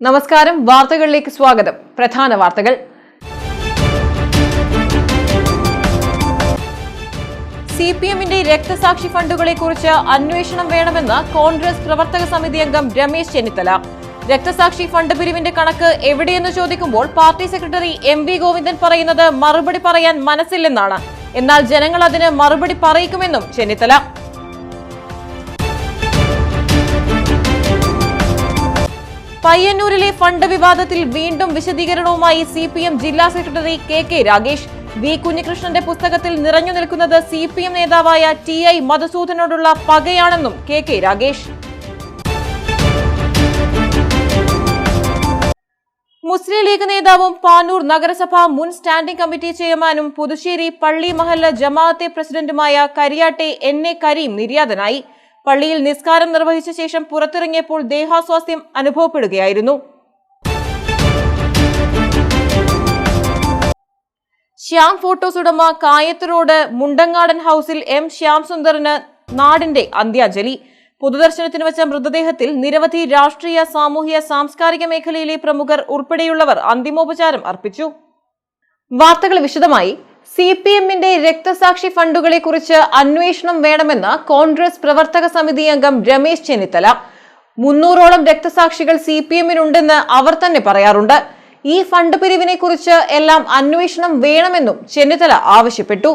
നമസ്കാരം. വാർത്തകളിലേക്ക് സ്വാഗതം. പ്രധാന വാർത്തകൾ. സിപിഎമ്മിന്റെ രക്തസാക്ഷി ഫണ്ടുകളെക്കുറിച്ച് അന്വേഷണം വേണമെന്ന് കോൺഗ്രസ് പ്രവർത്തക സമിതി അംഗം രമേശ് ചെന്നിത്തല. രക്തസാക്ഷി ഫണ്ട് പിരിവിന്റെ കണക്ക് എവിടെയെന്ന് ചോദിക്കുമ്പോൾ പാർട്ടി സെക്രട്ടറി MV ഗോവിന്ദൻ പറയുന്നത് മറുപടി പറയാൻ മനസ്സില്ലെന്നാണ്. എന്നാൽ ജനങ്ങൾ അതിന് മറുപടി പറയിക്കുമെന്നും ചെന്നിത്തല. പയ്യന്നൂരിലെ ഫണ്ട് വിവാദത്തിൽ വീണ്ടും വിശദീകരണവുമായി CPM ജില്ലാ സെക്രട്ടറി KK രാഗേഷ്. വി കുഞ്ഞികൃഷ്ണന്റെ പുസ്തകത്തിൽ നിറഞ്ഞു നിൽക്കുന്നത് CPM നേതാവായ TI മധുസൂദനോടുള്ള പകയാണെന്നും KK രാഗേഷ്. മുസ്ലിം ലീഗ് നേതാവും പാനൂർ നഗരസഭ മുൻ സ്റ്റാൻഡിംഗ് കമ്മിറ്റി ചെയർമാനും പുതുശ്ശേരി പള്ളി മഹല്ല ജമാഅത്തെ പ്രസിഡന്റുമായ കരിയാട്ടെ NA കരീം നിര്യാതനായി. പള്ളിയിൽ നിസ്കാരം നിർവഹിച്ച ശേഷം പുറത്തിറങ്ങിയപ്പോൾ ദേഹാസ്വാസ്ഥ്യം അനുഭവപ്പെടുകയായിരുന്നു. ശ്യാം ഫോട്ടോസ് ഉടമ കായത്ത് റോഡ് മുണ്ടങ്ങാടൻ ഹൌസിൽ M ശ്യാം സുന്ദറിന് നാടിന്റെ അന്ത്യാഞ്ജലി. പൊതുദർശനത്തിന് വെച്ച മൃതദേഹത്തിൽ നിരവധി രാഷ്ട്രീയ, സാമൂഹ്യ, സാംസ്കാരിക മേഖലയിലെ പ്രമുഖർ ഉൾപ്പെടെയുള്ളവർ അന്തിമോപചാരം അർപ്പിച്ചു. വാർത്തകൾ വിശദമായി. CPMന്റെ രക്തസാക്ഷി ഫണ്ടുകളെ കുറിച്ച് അന്വേഷണം വേണമെന്ന് കോൺഗ്രസ് പ്രവർത്തക സമിതി അംഗം രമേശ് ചെന്നിത്തല. 300ഓളം രക്തസാക്ഷികൾ CPMനുണ്ടെന്ന് അവർ തന്നെ പറയാറുണ്ട്. ഈ ഫണ്ട് പിരിവിനെ കുറിച്ച് എല്ലാം അന്വേഷണം വേണമെന്നും ചെന്നിത്തല ആവശ്യപ്പെട്ടു.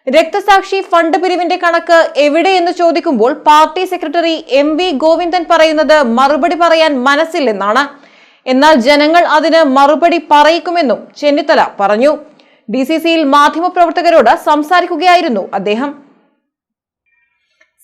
രക്തസാക്ഷി ഫണ്ട് പിരിവിന്റെ കണക്ക് എവിടെയെന്ന് ചോദിക്കുമ്പോൾ പാർട്ടി സെക്രട്ടറി MV ഗോവിന്ദൻ പറയുന്നത് മറുപടി പറയാൻ മനസ്സില്ലെന്നാണ്. എന്നാൽ ജനങ്ങൾ അതിന് മറുപടി പറയിക്കുമെന്നും ചെന്നിത്തല പറഞ്ഞു. DCCയിൽ മാധ്യമപ്രവർത്തകരോട് സംസാരിക്കുകയായിരുന്നു അദ്ദേഹം.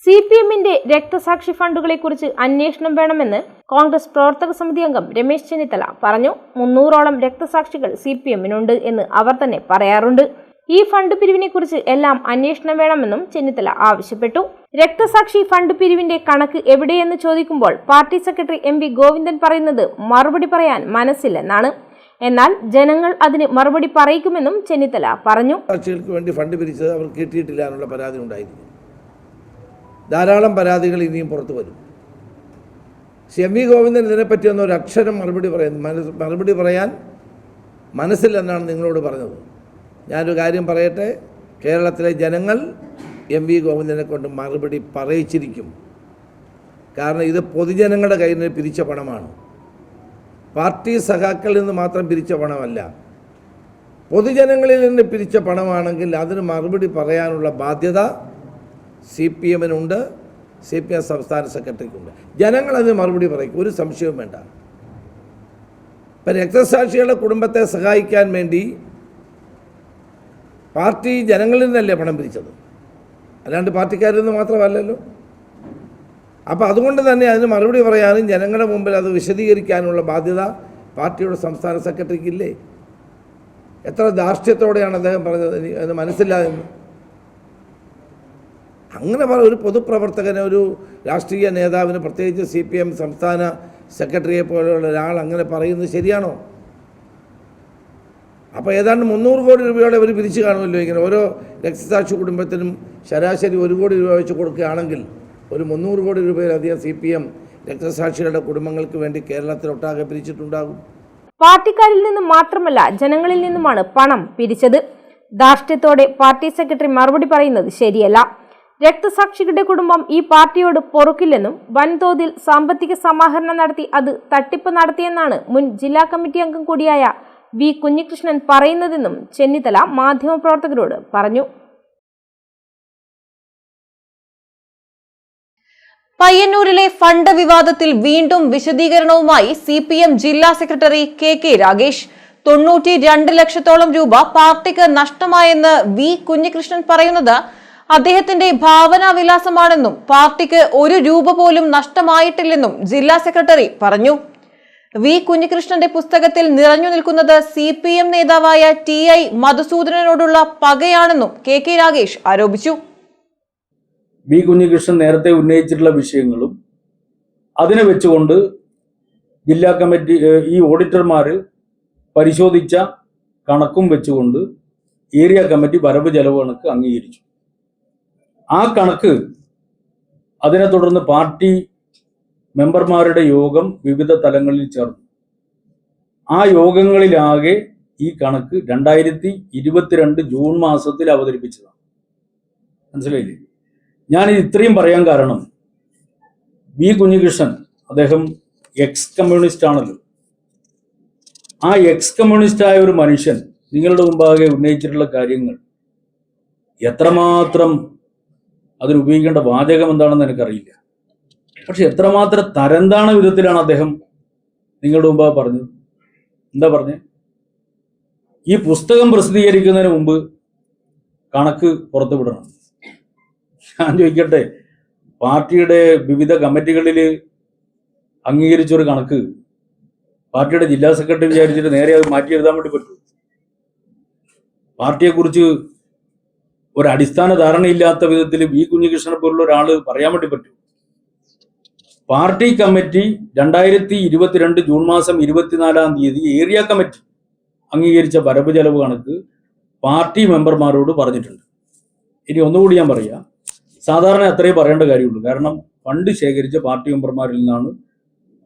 CPMന്റെ രക്തസാക്ഷി ഫണ്ടുകളെ കുറിച്ച് അന്വേഷണം വേണമെന്ന് കോൺഗ്രസ് പ്രവർത്തക സമിതി അംഗം രമേശ് ചെന്നിത്തല പറഞ്ഞു. 300ഓളം രക്തസാക്ഷികൾ CPMനുണ്ട് എന്ന് അവർ തന്നെ പറയാറുണ്ട്. ഈ ഫണ്ട് പിരിവിനെ കുറിച്ച് എല്ലാം അന്വേഷണം വേണമെന്നും ചെന്നിത്തല ആവശ്യപ്പെട്ടു. രക്തസാക്ഷി ഫണ്ട് പിരിവിന്റെ കണക്ക് എവിടെയെന്ന് ചോദിക്കുമ്പോൾ പാർട്ടി സെക്രട്ടറി MV ഗോവിന്ദൻ പറയുന്നത് മറുപടി പറയാൻ മനസ്സില്ലെന്നാണ്. എന്നാൽ ജനങ്ങൾ അതിന് മറുപടി പറയിക്കുമെന്നും ചെന്നിത്തല പറഞ്ഞു. സാക്ഷികൾക്ക് വേണ്ടി ഫണ്ട് പിരിച്ചത് അവർ കിട്ടിയിട്ടില്ല എന്നുള്ള പരാതി ഉണ്ടായിരുന്നു. ധാരാളം പരാതികൾ ഇനിയും പുറത്തു വരും. MV ഗോവിന്ദൻ ഇതിനെപ്പറ്റിയൊന്നും ഒരു അക്ഷരം മറുപടി പറയാൻ മനസ്സില്ലെന്നാണ് നിങ്ങളോട് പറഞ്ഞത്. ഞാനൊരു കാര്യം പറയട്ടെ, കേരളത്തിലെ ജനങ്ങൾ MV ഗോവിന്ദനെ കൊണ്ട് മറുപടി പറയിച്ചിരിക്കും. കാരണം ഇത് പൊതുജനങ്ങളുടെ കയ്യിൽ നിന്ന് പിരിച്ച പണമാണ്. പാർട്ടി സഖാക്കളിൽ നിന്ന് മാത്രം പിരിച്ച പണമല്ല, പൊതുജനങ്ങളിൽ നിന്ന് പിരിച്ച പണമാണെങ്കിൽ അതിന് മറുപടി പറയാനുള്ള ബാധ്യത CPMനുണ്ട്, CPM സംസ്ഥാന സെക്രട്ടറിക്കുണ്ട്. ജനങ്ങൾ അതിന് മറുപടി പറയും, ഒരു സംശയവും വേണ്ട. ഇപ്പം രക്തസാക്ഷികളുടെ കുടുംബത്തെ സഹായിക്കാൻ വേണ്ടി പാർട്ടി ജനങ്ങളിൽ നിന്നല്ലേ പണം പിരിച്ചത്, അല്ലാണ്ട് പാർട്ടിക്കാരിൽ നിന്ന് മാത്രമല്ലല്ലോ. അപ്പോൾ അതുകൊണ്ട് തന്നെ അതിന് മറുപടി പറയാനും ജനങ്ങളുടെ മുമ്പിൽ അത് വിശദീകരിക്കാനുള്ള ബാധ്യത പാർട്ടിയുടെ സംസ്ഥാന സെക്രട്ടറിക്കില്ലേ? എത്ര ധാർഷ്ട്യത്തോടെയാണ് അദ്ദേഹം പറഞ്ഞത്, അത് മനസ്സില്ലാതെന്ന്. അങ്ങനെ ഒരു പൊതുപ്രവർത്തകന്, ഒരു രാഷ്ട്രീയ നേതാവിന്, പ്രത്യേകിച്ച് CPM സംസ്ഥാന സെക്രട്ടറിയെ പോലെയുള്ള ഒരാൾ അങ്ങനെ പറയുന്നത് ശരിയാണോ? അപ്പോൾ ഏതാണ്ട് 300 കോടി രൂപയോടെ അവർ പിരിച്ചു കാണുമല്ലോ. ഇങ്ങനെ ഓരോ രക്തസാക്ഷി കുടുംബത്തിനും ശരാശരി 1 കോടി രൂപ വെച്ച് കൊടുക്കുകയാണെങ്കിൽ ഒരു 300 കോടി രൂപയിലധികം CPM രക്തസാക്ഷികളുടെ കുടുംബങ്ങൾക്ക് വേണ്ടി കേരളത്തിലൊട്ടാകെ പിരിച്ചിട്ടുണ്ടാകും. പാർട്ടിക്കാരിൽ നിന്നും മാത്രമല്ല, ജനങ്ങളിൽ നിന്നുമാണ് പണം പിരിച്ചത്. ധാർഷ്ട്യത്തോടെ പാർട്ടി സെക്രട്ടറി മറുപടി പറയുന്നത് ശരിയല്ല. രക്തസാക്ഷികളുടെ കുടുംബം ഈ പാർട്ടിയോട് പൊറുക്കില്ലെന്നും വൻതോതിൽ സാമ്പത്തിക സമാഹരണം നടത്തി അത് തട്ടിപ്പ് നടത്തിയെന്നാണ് മുൻ ജില്ലാ കമ്മിറ്റി അംഗം കൂടിയായ വി കുഞ്ഞികൃഷ്ണൻ പറയുന്നതെന്നും ചെന്നിത്തല മാധ്യമപ്രവർത്തകരോട് പറഞ്ഞു. പയ്യന്നൂരിലെ ഫണ്ട് വിവാദത്തിൽ വീണ്ടും വിശദീകരണവുമായി CPM ജില്ലാ സെക്രട്ടറി KK രാഗേഷ്. 92 ലക്ഷത്തോളം രൂപ പാർട്ടിക്ക് നഷ്ടമായെന്ന് വി കുഞ്ഞികൃഷ്ണൻ പറയുന്നത് അദ്ദേഹത്തിന്റെ ഭാവനാവിലാസമാണെന്നും പാർട്ടിക്ക് 1 രൂപ പോലും നഷ്ടമായിട്ടില്ലെന്നും ജില്ലാ സെക്രട്ടറി പറഞ്ഞു. വി കുഞ്ഞികൃഷ്ണന്റെ പുസ്തകത്തിൽ നിറഞ്ഞു നിൽക്കുന്നത് CPM നേതാവായ TI മധുസൂദനോടുള്ള പകയാണെന്നും KK രാഗേഷ് ആരോപിച്ചു. വി കുഞ്ഞികൃഷ്ണൻ നേരത്തെ ഉന്നയിച്ചിട്ടുള്ള വിഷയങ്ങളും അതിനെ വെച്ചുകൊണ്ട് ജില്ലാ കമ്മിറ്റി, ഈ ഓഡിറ്റർമാർ പരിശോധിച്ച കണക്കും വെച്ചുകൊണ്ട് ഏരിയ കമ്മിറ്റി വരവ് ചെലവ് കണക്ക് അംഗീകരിച്ചു. ആ കണക്ക് അതിനെ തുടർന്ന് പാർട്ടി മെമ്പർമാരുടെ യോഗം വിവിധ തലങ്ങളിൽ ചേർന്നു. ആ യോഗങ്ങളിലാകെ ഈ കണക്ക് 2022 ജൂൺ മാസത്തിൽ അവതരിപ്പിച്ചതാണ്. മനസ്സിലായില്ലേ? ഞാനിത് ഇത്രയും പറയാൻ കാരണം, വി കുഞ്ഞികൃഷ്ണൻ അദ്ദേഹം എക്സ് കമ്മ്യൂണിസ്റ്റ് ആണല്ലോ. ആ എക്സ് കമ്മ്യൂണിസ്റ്റായ ഒരു മനുഷ്യൻ നിങ്ങളുടെ മുമ്പാകെ ഉന്നയിച്ചിട്ടുള്ള കാര്യങ്ങൾ എത്രമാത്രം അതിനുപയോഗിക്കേണ്ട വാചകം എന്താണെന്ന് എനിക്കറിയില്ല. പക്ഷെ എത്രമാത്രം തരംതാണ വിധത്തിലാണ് അദ്ദേഹം നിങ്ങളുടെ മുമ്പാകെ പറഞ്ഞത്. എന്താ പറഞ്ഞത്? ഈ പുസ്തകം പ്രസിദ്ധീകരിക്കുന്നതിന് മുമ്പ് കണക്ക് പുറത്തുവിടണം. ഞാൻ ചോദിക്കട്ടെ, പാർട്ടിയുടെ വിവിധ കമ്മിറ്റികളിൽ അംഗീകരിച്ചൊരു കണക്ക് പാർട്ടിയുടെ ജില്ലാ സെക്രട്ടറി വിചാരിച്ചിട്ട് നേരെ അത് മാറ്റി എഴുതാൻ വേണ്ടി പറ്റൂ? പാർട്ടിയെക്കുറിച്ച് ഒരടിസ്ഥാന ധാരണയില്ലാത്ത വിധത്തിൽ വി കുഞ്ഞികൃഷ്ണനെ പോലുള്ള ഒരാൾ പറയാൻ വേണ്ടി പറ്റൂ? പാർട്ടി കമ്മിറ്റി 2022 ജൂൺ മാസം 24-ാം തീയതി ഏരിയ കമ്മിറ്റി അംഗീകരിച്ച വരവ് ചെലവ് കണക്ക് പാർട്ടി മെമ്പർമാരോട് പറഞ്ഞിട്ടുണ്ട്. ഇനി ഒന്നുകൂടി ഞാൻ പറയാം, സാധാരണ അത്രയും പറയേണ്ട കാര്യമുള്ളൂ. കാരണം ഫണ്ട് ശേഖരിച്ച പാർട്ടി മെമ്പർമാരിൽ നിന്നാണ്,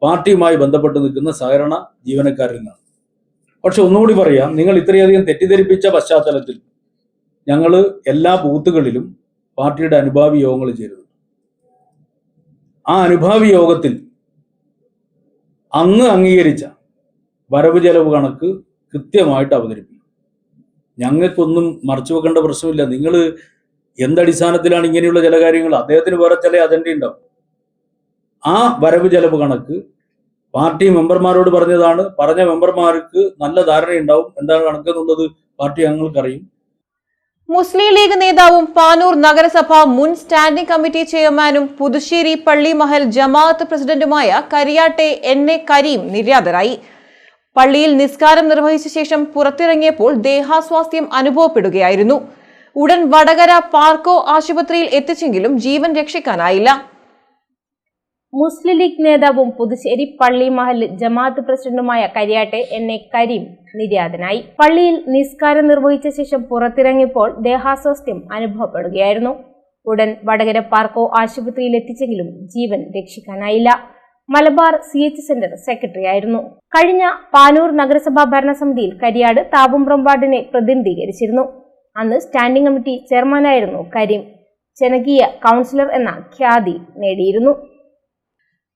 പാർട്ടിയുമായി ബന്ധപ്പെട്ട് നിൽക്കുന്ന സഹകരണ ജീവനക്കാരിൽ നിന്നാണ്. പക്ഷെ ഒന്നുകൂടി പറയാം, നിങ്ങൾ ഇത്രയധികം തെറ്റിദ്ധരിപ്പിച്ച പശ്ചാത്തലത്തിൽ ഞങ്ങൾ എല്ലാ ബൂത്തുകളിലും പാർട്ടിയുടെ അനുഭാവി യോഗങ്ങൾ ചേരുന്നു. ആ അനുഭാവി യോഗത്തിൽ അന്ന് അംഗീകരിച്ച വരവ് ചെലവ് കണക്ക് കൃത്യമായിട്ട് അവതരിപ്പിക്കും. ഞങ്ങൾക്കൊന്നും മറച്ചു വെക്കേണ്ട പ്രശ്നമില്ല. നിങ്ങൾ എന്തടിസ്ഥാനത്തിലാണ് ഇങ്ങനെയുള്ള ചില കാര്യങ്ങൾ, അദ്ദേഹത്തിന് വേറെ ചില അജണ്ട ഉണ്ടാവും. ആ വരവ് ചെലവ് കണക്ക് പാർട്ടി മെമ്പർമാരോട് പറഞ്ഞതാണ്. പറഞ്ഞ മെമ്പർമാർക്ക് നല്ല ധാരണയുണ്ടാവും എന്താണ് കണക്ക് എന്നുള്ളത് പാർട്ടി അംഗങ്ങൾക്കറിയും. മുസ്ലിം ലീഗ് നേതാവും പാനൂർ നഗരസഭ മുൻ സ്റ്റാൻഡിംഗ് കമ്മിറ്റി ചെയർമാനും പുതുശ്ശേരി പള്ളി മഹൽ ജമാഅത്ത് പ്രസിഡന്റുമായ കരിയാട്ടെ എൻ.എ. കരീം നിര്യാതനായി. പള്ളിയിൽ നിസ്കാരം നിർവഹിച്ച ശേഷം പുറത്തിറങ്ങിയപ്പോൾ ദേഹാസ്വാസ്ഥ്യം അനുഭവപ്പെടുകയായിരുന്നു. ഉടൻ വടകര പാർക്കോ ആശുപത്രിയിൽ എത്തിച്ചെങ്കിലും ജീവൻ രക്ഷിക്കാനായില്ല. മുസ്ലിം ലീഗ് നേതാവും പുതുശ്ശേരി പള്ളി മഹൽ ജമാഅത്ത് പ്രസിഡന്റുമായ കരിയാട്ടെ എൻ.എ. കരീം നിര്യാതനായി. പള്ളിയിൽ നിസ്കാരം നിർവഹിച്ച ശേഷം പുറത്തിറങ്ങിയപ്പോൾ ദേഹാസ്വാസ്ഥ്യം അനുഭവപ്പെടുകയായിരുന്നു. ഉടൻ വടകര പാർക്കോ ആശുപത്രിയിൽ എത്തിച്ചെങ്കിലും ജീവൻ രക്ഷിക്കാനായില്ല. മലബാർ CH സെന്റർ സെക്രട്ടറി ആയിരുന്നു. കഴിഞ്ഞ പാനൂർ നഗരസഭാ ഭരണസമിതിയിൽ കരിയാട് താപുംപുറം വാർഡിനെ പ്രതിനിധീകരിച്ചിരുന്നു. അന്ന് സ്റ്റാൻഡിംഗ് കമ്മിറ്റി ചെയർമാനായിരുന്നു കരീം. ജനകീയ കൗൺസിലർ എന്ന ഖ്യാതി നേടിയിരുന്നു.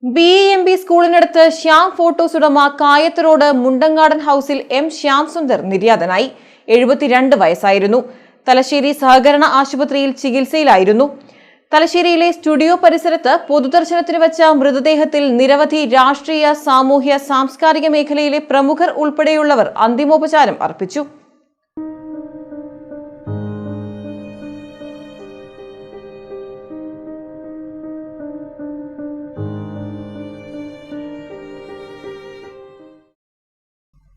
BEMB സ്കൂളിനടുത്ത് ശ്യാം ഫോട്ടോസ് ഉടമ കായത്ത് റോഡ് മുണ്ടങ്ങാടൻ ഹൌസിൽ M. ശ്യാം സുന്ദർ നിര്യാതനായി. 72 വയസ്സായിരുന്നു. തലശ്ശേരി സഹകരണ ആശുപത്രിയിൽ ചികിത്സയിലായിരുന്നു. തലശ്ശേരിയിലെ സ്റ്റുഡിയോ പരിസരത്ത് പൊതുദർശനത്തിന് വെച്ച മൃതദേഹത്തിൽ നിരവധി രാഷ്ട്രീയ, സാമൂഹ്യ, സാംസ്കാരിക മേഖലയിലെ പ്രമുഖർ ഉൾപ്പെടെയുള്ളവർ അന്തിമോപചാരം അർപ്പിച്ചു.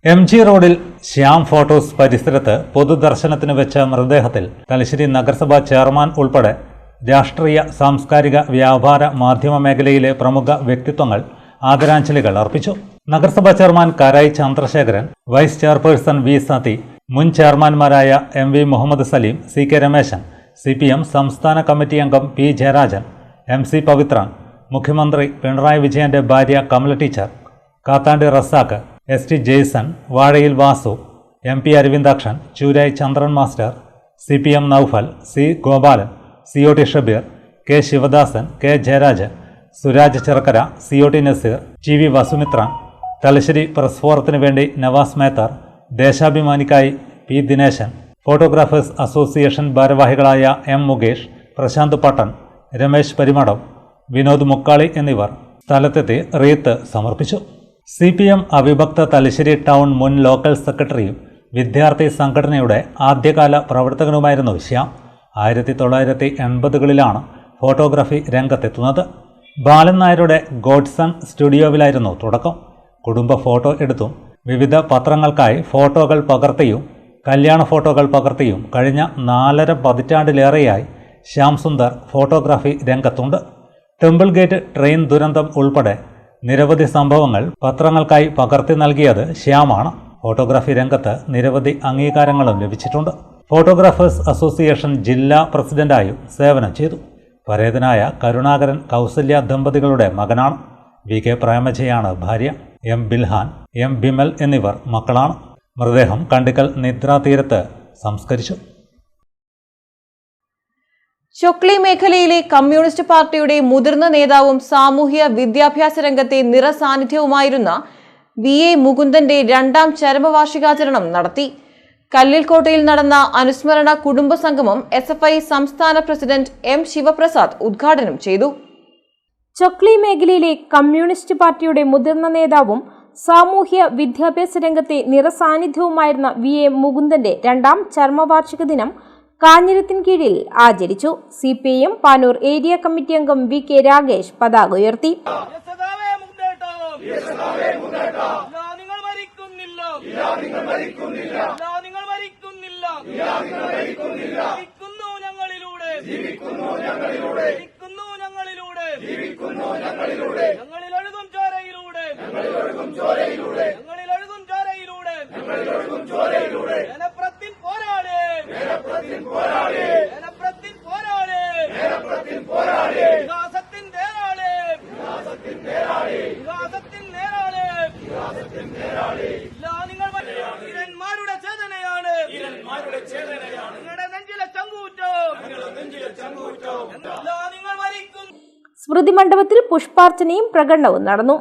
MG റോഡിൽ ശ്യാം ഫോട്ടോസ് പരിസരത്ത് പൊതുദർശനത്തിന് വെച്ച മൃതദേഹത്തിൽ തലശ്ശേരി നഗരസഭാ ചെയർമാൻ ഉൾപ്പെടെ രാഷ്ട്രീയ, സാംസ്കാരിക, വ്യാപാര, മാധ്യമ മേഖലയിലെ പ്രമുഖ വ്യക്തിത്വങ്ങൾ ആദരാഞ്ജലികൾ അർപ്പിച്ചു. നഗരസഭാ chairman Karayi Chandrasekharan, vice chairperson V. Sathi, മുൻ ചെയർമാൻമാരായ MV Muhammad Saleem, CK Rameshan, CPM സംസ്ഥാന കമ്മിറ്റി അംഗം P. ജയരാജൻ, MC പവിത്രൻ, മുഖ്യമന്ത്രി പിണറായി വിജയന്റെ ഭാര്യ Kamala teacher, Kathandi Razak, ST Jaison, Vazhayil Vasu, MP Aravindakshan, Choorayi Chandran master, CPM Noufal, C. Gopalan, COT Shabeer, K. Sivadasan, K. Jayarajan, Suraj Chirakkara, COT Naseer, TV Vasumithran, Thalassery press ഫോറത്തിനു വേണ്ടി നവാസ് മേത്തർ, ദേശാഭിമാനിക്കായി P. ദിനേശൻ, ഫോട്ടോഗ്രാഫേഴ്സ് അസോസിയേഷൻ ഭാരവാഹികളായ M. മുകേഷ്, പ്രശാന്ത് പട്ടൻ, രമേശ് പരിമടം, വിനോദ് മുക്കാളി എന്നിവർ സ്ഥലത്തെത്തി റീത്ത് സമർപ്പിച്ചു. CPM അവിഭക്ത തലശ്ശേരി ടൗൺ മുൻ ലോക്കൽ സെക്രട്ടറിയും വിദ്യാർത്ഥി സംഘടനയുടെ ആദ്യകാല പ്രവർത്തകനുമായിരുന്നു ശ്യാം. 1980കളിലാണ് ഫോട്ടോഗ്രാഫി രംഗത്തെത്തുന്നത്. ബാലൻ നായരുടെ ഗോഡ്സൺ സ്റ്റുഡിയോവിലായിരുന്നു തുടക്കം. കുടുംബ ഫോട്ടോ എടുത്തും വിവിധ പത്രങ്ങൾക്കായി ഫോട്ടോകൾ പകർത്തിയും കല്യാണ ഫോട്ടോകൾ പകർത്തിയും കഴിഞ്ഞ 4.5 പതിറ്റാണ്ടിലേറെയായി ശ്യാം സുന്ദർ ഫോട്ടോഗ്രാഫി രംഗത്തുണ്ട്. ടെമ്പിൾ ഗേറ്റ് ട്രെയിൻ ദുരന്തം ഉൾപ്പെടെ നിരവധി സംഭവങ്ങൾ പത്രങ്ങൾക്കായി പകർത്തി നൽകിയത് ശ്യാമാണ്. ഫോട്ടോഗ്രാഫി രംഗത്ത് നിരവധി അംഗീകാരങ്ങളും ലഭിച്ചിട്ടുണ്ട്. ഫോട്ടോഗ്രാഫേഴ്സ് അസോസിയേഷൻ ജില്ലാ പ്രസിഡന്റായും സേവനം ചെയ്തു. പരേതനായ കരുണാകരൻ കൗസല്യ ദമ്പതികളുടെ മകനാണ്. VK പ്രേമജയാണ് ഭാര്യ. M. ബിൽഹാൻ എം ബിമൽ എന്നിവർ മക്കളാണ്. മൃതദേഹം കണ്ടിക്കൽ നിദ്രാ തീരത്ത് സംസ്കരിച്ചു. ചൊക്ലി മേഖലയിലെ കമ്മ്യൂണിസ്റ്റ് പാർട്ടിയുടെ മുതിർന്ന നേതാവും സാമൂഹ്യ വിദ്യാഭ്യാസ രംഗത്തെ നിറസാന്നിധ്യവുമായിരുന്ന VA മുകുന്ദന്റെ 2ാം ചരമവാർഷികാചരണം നടത്തി. കല്ലിൽക്കോട്ടയിൽ നടന്ന അനുസ്മരണ കുടുംബ സംഗമം SFI സംസ്ഥാന പ്രസിഡന്റ് M ശിവപ്രസാദ് ഉദ്ഘാടനം ചെയ്തു. ചൊക്ലി മേഖലയിലെ കമ്മ്യൂണിസ്റ്റ് പാർട്ടിയുടെ മുതിർന്ന നേതാവും സാമൂഹ്യ വിദ്യാഭ്യാസ രംഗത്തെ നിറസാന്നിധ്യവുമായിരുന്ന VA മുകുന്ദന്റെ 2ാം ചരമവാർഷിക ദിനം കാഞ്ഞിരത്തിന് കീഴിൽ ആചരിച്ചു. CPIM പാനൂർ ഏരിയ കമ്മിറ്റി അംഗം VK രാഗേഷ് പതാക ഉയർത്തി. സ്മൃതി മണ്ഡപത്തിൽ പുഷ്പാർച്ചനയും പ്രകടനവും നടന്നു.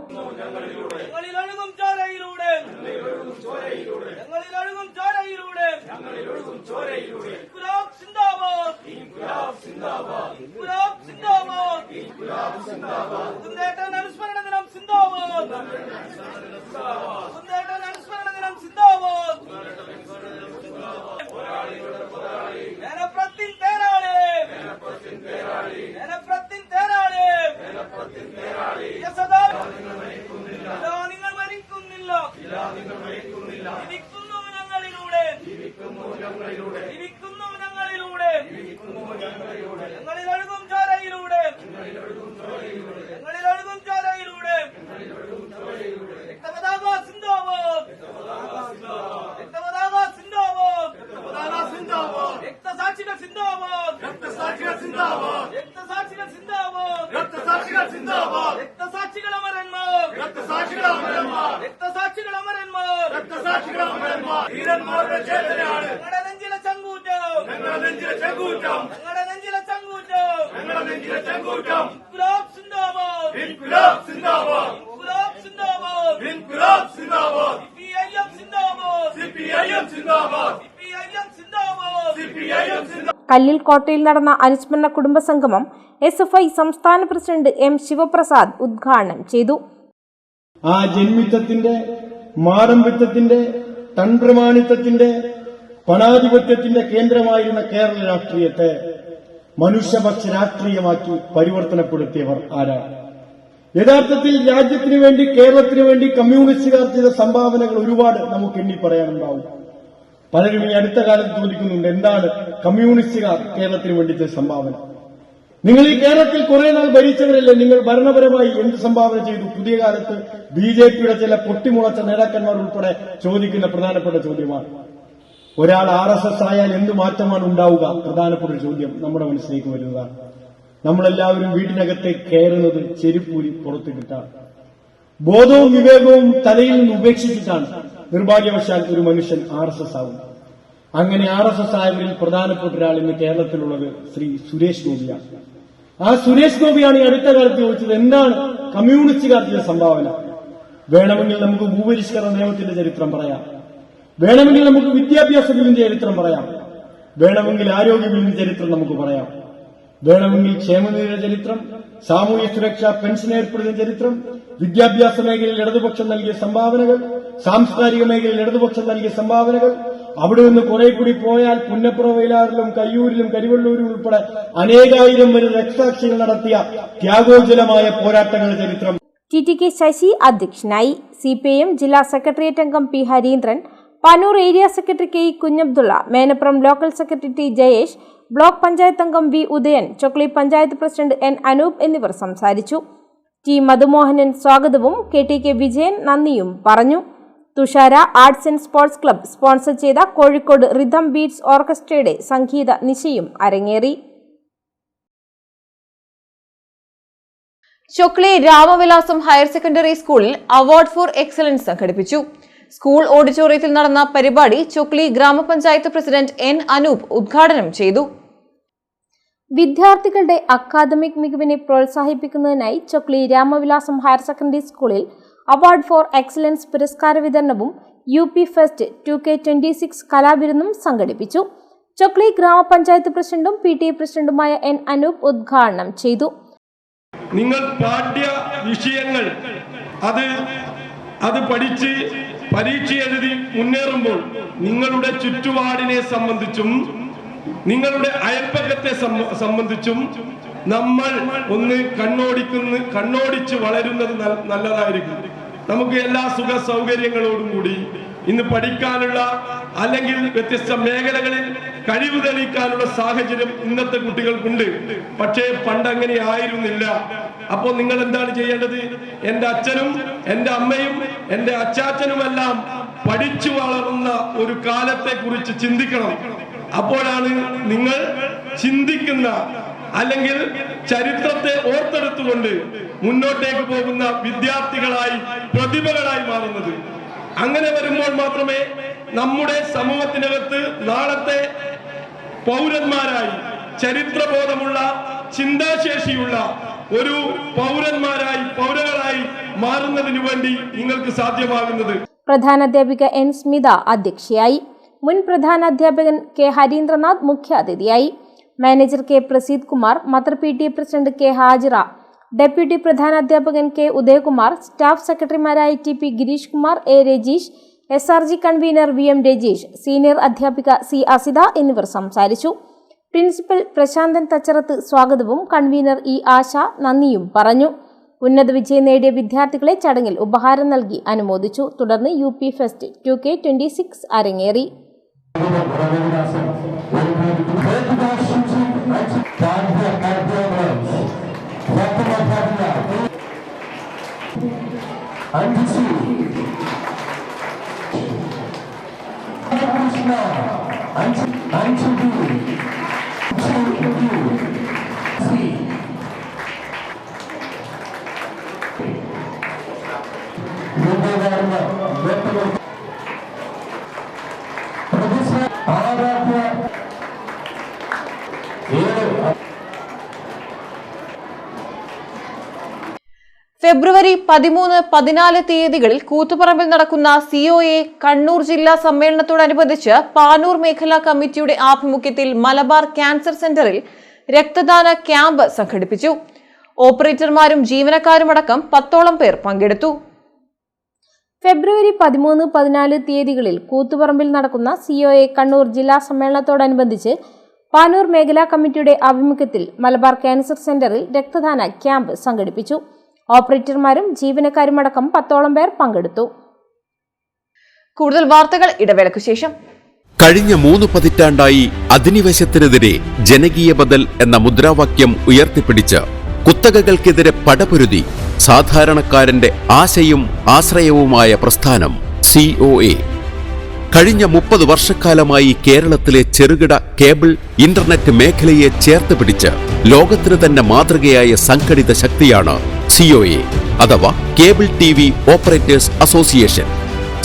കല്ലിൽക്കോട്ടയിൽ നടന്ന അനുസ്മരണ കുടുംബ സംഗമം SFI സംസ്ഥാന പ്രസിഡന്റ് M ശിവപ്രസാദ് ഉദ്ഘാടനം ചെയ്തു. ആ ജന്മിത്വത്തിന്റെ, മാടമ്പിത്വത്തിന്റെ, തൻപ്രമാണിത്വത്തിന്റെ, പണാധിപത്യത്തിന്റെ കേന്ദ്രമായിരുന്ന കേരള രാഷ്ട്രീയത്തെ മനുഷ്യപക്ഷ രാഷ്ട്രീയമാക്കി പരിവർത്തനപ്പെടുത്തിയവർ ആരാണ്? യഥാർത്ഥത്തിൽ രാജ്യത്തിനു വേണ്ടി, കേരളത്തിനു വേണ്ടി കമ്മ്യൂണിസ്റ്റുകാർ ചെയ്ത സംഭാവനകൾ ഒരുപാട് നമുക്ക് എണ്ണി പറയാനുണ്ടാവും. പലരും ഈ അടുത്ത കാലത്ത് ചോദിക്കുന്നുണ്ട്, എന്താണ് കമ്മ്യൂണിസ്റ്റുകാർ കേരളത്തിന് വേണ്ടി ചെയ്ത സംഭാവന? നിങ്ങൾ ഈ കേരളത്തിൽ കുറെ നാൾ ഭരിച്ചവരല്ലേ, നിങ്ങൾ ഭരണപരമായി എന്ത് സംഭാവന ചെയ്തു? പുതിയ കാലത്ത് BJPയുടെ ചില പൊട്ടിമുളച്ച നേതാക്കന്മാർ ഉൾപ്പെടെ ചോദിക്കുന്ന പ്രധാനപ്പെട്ട ചോദ്യമാണ്. ഒരാൾ RSS ആയാൽ എന്ത് മാറ്റമാണ് ഉണ്ടാവുക? പ്രധാനപ്പെട്ട ഒരു ചോദ്യം നമ്മുടെ മനസ്സിലേക്ക് വരുന്നതാണ്. നമ്മളെല്ലാവരും വീട്ടിനകത്തേക്ക് കയറുന്നത് ചെരുപ്പൂരി പുറത്ത് കിട്ടാൻ, ബോധവും വിവേകവും തലയിൽ നിന്ന് ഉപേക്ഷിച്ചിട്ടാണ് നിർഭാഗ്യവശാൽ ഒരു മനുഷ്യൻ RSS ആവുന്നത്. അങ്ങനെ RSS ആയവരിൽ പ്രധാനപ്പെട്ട ഒരാൾ ഇന്ന് കേരളത്തിലുള്ളത് ശ്രീ സുരേഷ് ഗോപിയാണ്. ആ സുരേഷ് ഗോപിയാണ് ഈ അടുത്ത കാലത്ത് ചോദിച്ചത്, എന്താണ് കമ്മ്യൂണിസ്റ്റുകാർ ചെയ്ത സംഭാവന? വേണമെങ്കിൽ നമുക്ക് ഭൂപരിഷ്കരണ നിയമത്തിന്റെ ചരിത്രം പറയാം, വേണമെങ്കിൽ നമുക്ക് വിദ്യാഭ്യാസ ബില്ലിന്റെ ചരിത്രം പറയാം, വേണമെങ്കിൽ ആരോഗ്യ ബില്ലിന്റെ ചരിത്രം നമുക്ക് പറയാം, വേണമെങ്കിൽ ക്ഷേമനിധിയുടെ ചരിത്രം, സാമൂഹ്യ സുരക്ഷ പെൻഷൻ ഏർപ്പെടുന്ന ചരിത്രം, വിദ്യാഭ്യാസ മേഖലയിൽ ഇടതുപക്ഷം നൽകിയ സംഭാവനകൾ, സാംസ്കാരിക മേഖലയിൽ ഇടതുപക്ഷം നൽകിയ സംഭാവനകൾ, അവിടെ നിന്ന് കുറെ കൂടി പോയാൽ പുന്നപ്ര വയലാറിലും കയ്യൂരിലും കരിവള്ളൂരിലും ഉൾപ്പെടെ അനേകായിരം വരുന്ന രക്തസാക്ഷികൾ നടത്തിയ ത്യാഗോജ്വലമായ പോരാട്ടങ്ങളുടെ ചരിത്രം. TTK ശശി അധ്യക്ഷനായി. CPIM ജില്ലാ സെക്രട്ടേറിയറ്റ് അംഗം P Harindran, Panoor area secretary K Kunhabdulla, Menappuram local secretary T Jayesh, block panchayat അംഗം V Udayan, Chokli panchayat president N Anoop എന്നിവർ സംസാരിച്ചു. T മധുമോഹനൻ സ്വാഗതവും KTK വിജയൻ നന്ദിയും പറഞ്ഞു. Thushara arts and sports club sponsor ചെയ്ത കോഴിക്കോട് റിഥം ബീറ്റ്സ് ഓർക്കസ്ട്രയുടെ സംഗീത നിശയും അരങ്ങേറി. ചൊക്ലി രാമവിലാസം ഹയർ സെക്കൻഡറി സ്കൂളിൽ അവാർഡ് ഫോർ എക്സലൻസ് സംഘടിപ്പിച്ചു. സ്കൂൾ ഓഡിറ്റോറിയത്തിൽ നടന്ന പരിപാടി ചൊക്ലി ഗ്രാമപഞ്ചായത്ത് പ്രസിഡന്റ് എൻ അനൂപ് ഉദ്ഘാടനം ചെയ്തു. വിദ്യാർത്ഥികളുടെ അക്കാദമിക് മികവിനെ പ്രോത്സാഹിപ്പിക്കുന്നതിനായി ചൊക്ലി രാമവിലാസം ഹയർ സെക്കൻഡറി സ്കൂളിൽ അവാർഡ് ഫോർ എക്സലൻസ് പുരസ്കാര വിതരണവും UP ഫെസ്റ്റ് 2K26 കലാവിരുന്നും സംഘടിപ്പിച്ചു. ചൊക്ലി ഗ്രാമപഞ്ചായത്ത് പ്രസിഡന്റും PTA പ്രസിഡന്റുമായ എൻ അനൂപ് ഉദ്ഘാടനം ചെയ്തു. നിങ്ങൾ പാഠ്യ വിഷയങ്ങൾ അത് പഠിച്ച് പരീക്ഷ എഴുതി മുന്നേറുമ്പോൾ നിങ്ങളുടെ ചുറ്റുപാടിനെ സംബന്ധിച്ചും നിങ്ങളുടെ അയൽപ്പക്കത്തെ സംബന്ധിച്ചും നമ്മൾ ഒന്ന് കണ്ണോടിച്ച് വളരുന്നത് നല്ലതായിരിക്കും. നമുക്ക് എല്ലാ സുഖ സൗകര്യങ്ങളോടും കൂടി ഇന്ന് പഠിക്കാനുള്ള അല്ലെങ്കിൽ വ്യത്യസ്ത മേഖലകളിൽ കഴിവ് തെളിയിക്കാനുള്ള സാഹചര്യം ഇന്നത്തെ കുട്ടികൾക്കുണ്ട്. പക്ഷേ പണ്ടങ്ങനെ ആയിരുന്നില്ല. അപ്പോൾ നിങ്ങൾ എന്താണ് ചെയ്യേണ്ടത്? എൻ്റെ അച്ഛനും എൻ്റെ അമ്മയും എൻ്റെ അച്ചാച്ചനുമെല്ലാം പഠിച്ചു വളർന്ന ഒരു കാലത്തെ കുറിച്ച് ചിന്തിക്കണം. അപ്പോഴാണ് നിങ്ങൾ ചിന്തിക്കുന്ന അല്ലെങ്കിൽ ചരിത്രത്തെ ഓർത്തെടുത്തുകൊണ്ട് മുന്നോട്ടേക്ക് പോകുന്ന വിദ്യാർത്ഥികളായി പ്രതിഭകളായി മാറുന്നത്. അങ്ങനെ വരുമ്പോൾ മാത്രമേ നമ്മുടെ സമൂഹത്തിനകത്ത് നാളത്തെ പൗരന്മാരായി ചരിത്രബോധമുള്ള ചിന്താശേഷിയുള്ള ഒരു പൗരകളായി മാറുന്നതിനു വേണ്ടി നിങ്ങൾക്ക് സാധ്യമാകുന്നത്. പ്രധാനാധ്യാപിക എൻ സ്മിത അധ്യക്ഷയായി. മുൻ പ്രധാനാധ്യാപകൻ കെ ഹരീന്ദ്രനാഥ് മുഖ്യാതിഥിയായി. Manager K Praseed Kumar, mother PTA president K Hajira, deputy പ്രധാനാധ്യാപകൻ കെ ഉദയകുമാർ, സ്റ്റാഫ് സെക്രട്ടറിമാരായ TP Girish Kumar, A Rajeesh, SRG convener VM Rajeesh, senior അധ്യാപിക C അസിത എന്നിവർ സംസാരിച്ചു. പ്രിൻസിപ്പൽ പ്രശാന്തൻ തച്ചറത്ത് സ്വാഗതവും കൺവീനർ E ആശ നന്ദിയും പറഞ്ഞു. ഉന്നത വിജയം നേടിയ വിദ്യാർത്ഥികളെ ചടങ്ങിൽ ഉപഹാരം നൽകി അനുമോദിച്ചു. തുടർന്ന് UP ഫെസ്റ്റ് 2K26 അരങ്ങേറി. ഫെബ്രുവരി 13-14 തീയതികളിൽ കൂത്തുപറമ്പിൽ നടക്കുന്ന COA കണ്ണൂർ ജില്ലാ സമ്മേളനത്തോടനുബന്ധിച്ച് പാനൂർ മേഖലാ കമ്മിറ്റിയുടെ ആഭിമുഖ്യത്തിൽ മലബാർ ക്യാൻസർ സെന്ററിൽ രക്തദാന ക്യാമ്പ് സംഘടിപ്പിച്ചു. ഓപ്പറേറ്റർമാരും ജീവനക്കാരുമടക്കം 10ഓളം പേർ പങ്കെടുത്തു. ഫെബ്രുവരി 13-14 തീയതികളിൽ കൂത്തുപറമ്പിൽ നടക്കുന്ന COA കണ്ണൂർ ജില്ലാ സമ്മേളനത്തോടനുബന്ധിച്ച് പാനൂർ മേഖലാ കമ്മിറ്റിയുടെ ആഭിമുഖ്യത്തിൽ മലബാർ ക്യാൻസർ സെന്ററിൽ രക്തദാന ക്യാമ്പ് സംഘടിപ്പിച്ചു. ഓപ്പറേറ്റർമാരും ജീവനക്കാരുമടക്കം 10ഓളം പേർ പങ്കെടുത്തു. കൂടുതൽ വാർത്തകൾ ഇടവേളയ്ക്കു ശേഷം. കഴിഞ്ഞ 3 പതിറ്റാണ്ടായി അധിനിവേശത്തിനെതിരെ ജനകീയ ബദൽ എന്ന മുദ്രാവാക്യം ഉയർത്തിപ്പിടിച്ച് കുത്തകകൾക്കെതിരെ പടപൊരുതി സാധാരണക്കാരന്റെ ആശയും ആശ്രയവുമായ പ്രസ്ഥാനം COA. കഴിഞ്ഞ 30 വർഷക്കാലമായി കേരളത്തിലെ ചെറുകിട കേബിൾ ഇന്റർനെറ്റ് മേഖലയെ ചേർത്ത് പിടിച്ച് ലോകത്തിന് തന്നെ മാതൃകയായ സംഘടിത ശക്തിയാണ് COA അഥവാ കേബിൾ TV ഓപ്പറേറ്റേഴ്സ് അസോസിയേഷൻ.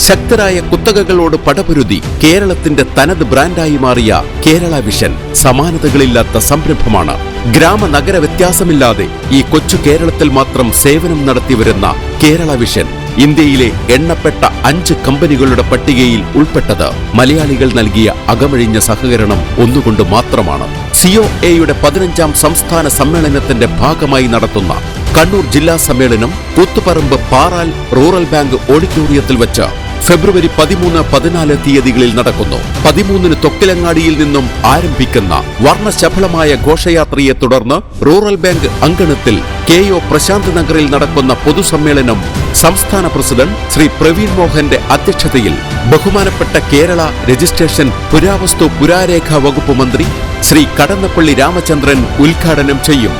ശക്തരായ കുത്തകകളോട് പടപൊരുതി കേരളത്തിന്റെ തനത് ബ്രാൻഡായി മാറിയ കേരള വിഷൻ സമാനതകളില്ലാത്ത സംരംഭമാണ്. ഗ്രാമനഗര വ്യത്യാസമില്ലാതെ ഈ കൊച്ചു കേരളത്തിൽ മാത്രം സേവനം നടത്തിവരുന്ന കേരള വിഷൻ ഇന്ത്യയിലെ എണ്ണപ്പെട്ട 5 കമ്പനികളുടെ പട്ടികയിൽ ഉൾപ്പെട്ടത് മലയാളികൾ നൽകിയ അകമഴിഞ്ഞ സഹകരണം ഒന്നുകൊണ്ട് മാത്രമാണ്. COAയുടെ 15ാം സംസ്ഥാന സമ്മേളനത്തിന്റെ ഭാഗമായി നടത്തുന്ന കണ്ണൂർ ജില്ലാ സമ്മേളനം കൂത്തുപറമ്പ് പാറാൽ റൂറൽ ബാങ്ക് ഓഡിറ്റോറിയത്തിൽ വെച്ച് ഫെബ്രുവരി 13-14 തീയതികളിൽ നടക്കുന്നു. 13-ന് തൊക്കിലങ്ങാടിയിൽ നിന്നും ആരംഭിക്കുന്ന വർണ്ണശബളമായ ഘോഷയാത്രയെ തുടർന്ന് റൂറൽ ബാങ്ക് അങ്കണത്തിൽ KO പ്രശാന്ത് നഗറിൽ നടക്കുന്ന പൊതുസമ്മേളനം സംസ്ഥാന പ്രസിഡന്റ് ശ്രീ പ്രവീൺ മോഹന്റെ അധ്യക്ഷതയിൽ ബഹുമാനപ്പെട്ട കേരള രജിസ്ട്രേഷൻ പുരാവസ്തു പുരാരേഖ വകുപ്പ് മന്ത്രി ശ്രീ കടന്നപ്പള്ളി രാമചന്ദ്രൻ ഉദ്ഘാടനം ചെയ്യും.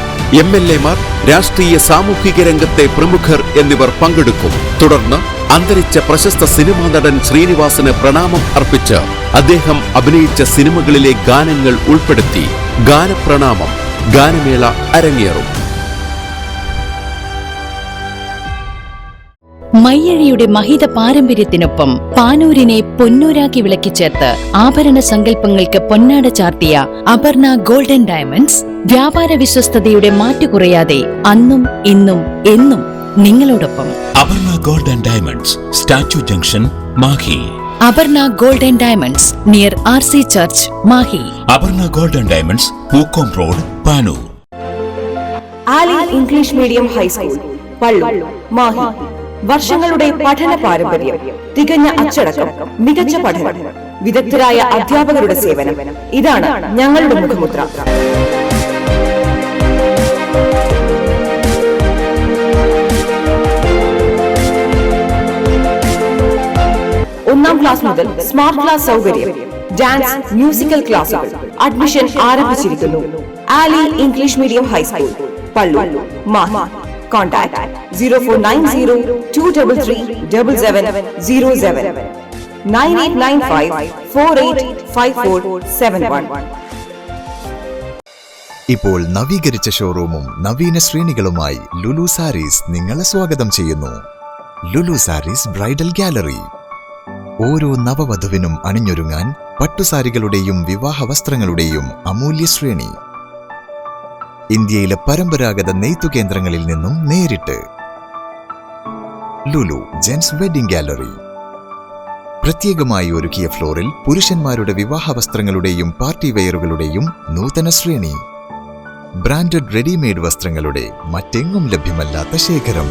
MLA-മാർ, രാഷ്ട്രീയ സാമൂഹിക രംഗത്തെ പ്രമുഖർ എന്നിവർ പങ്കെടുക്കും. തുടർന്ന് അന്തരിച്ച പ്രശസ്ത സിനിമാ നടൻ ശ്രീനിവാസന് പ്രണാമം അർപ്പിച്ച് അദ്ദേഹം അഭിനയിച്ച സിനിമകളിലെ ഗാനങ്ങൾ ഉൾപ്പെടുത്തി ഗാനപ്രണാമം ഗാനമേള അരങ്ങേറും. മയ്യഴിയുടെ മഹിത പാരമ്പര്യത്തിനൊപ്പം പാനൂരിനെ പൊന്നൂരാക്കി വിളക്കിച്ചേർത്ത് ആഭരണ സങ്കല്പങ്ങൾക്ക് പൊന്നാട ചാർത്തിയ അപർണ ഗോൾഡൻ ഡയമണ്ട്സ് വ്യാപാര വിശ്വസ്തതയുടെ മാറ്റുകുറയാതെ അന്നും ഇന്നും എന്നും നിങ്ങളോടൊപ്പം. Aparna golden diamonds, statue junction, Mahe. Aparna golden diamonds near RC church, Mahe. Aparna golden diamonds, Pookkom road, Panoor. Ali English medium high school, Palloor, Mahe. വർഷങ്ങളുടെ പഠന പാരമ്പര്യം, തികഞ്ഞ അച്ചടക്കം, മികച്ച പഠനം, വിദഗ്ധരായ അധ്യാപകരുടെ സേവനം, ഇതാണ് ഞങ്ങളുടെ മുഖമുദ്ര. ഒന്നാം ക്ലാസ് മുതൽ സ്മാർട്ട് ക്ലാസ് സൗകര്യം, ഡാൻസ്, മ്യൂസിക്കൽ ക്ലാസുകൾ. അഡ്മിഷൻ ആരംഭിച്ചിരിക്കുന്നു. Ali English medium high school, Palloor, Mahe. Contact 0490 233 7707 9895 485471. ഇപ്പോൾ നവീകരിച്ച ഷോറൂമും നവീന ശ്രേണികളുമായി ലുലു സാരീസ് നിങ്ങളെ സ്വാഗതം ചെയ്യുന്നു. Lulu Sarees bridal gallery. ഓരോ നവവധുവിനും അണിഞ്ഞൊരുങ്ങാൻ പട്ടുസാരികളുടെയും വിവാഹ വസ്ത്രങ്ങളുടെയും അമൂല്യ ശ്രേണി. ഇന്ത്യയിലെ പരമ്പരാഗത നെയ്ത്തുകേന്ദ്രങ്ങളിൽ നിന്നും നേരിട്ട്. Lulu gents wedding gallery. പ്രത്യേകമായി ഒരുക്കിയ ഫ്ലോറിൽ പുരുഷന്മാരുടെ വിവാഹ വസ്ത്രങ്ങളുടെയും പാർട്ടി വെയറുകളുടെയും നൂതന ശ്രേണി. ബ്രാൻഡഡ് റെഡിമെയ്ഡ് വസ്ത്രങ്ങളുടെ മറ്റെങ്ങും ലഭ്യമല്ലാത്ത ശേഖരം.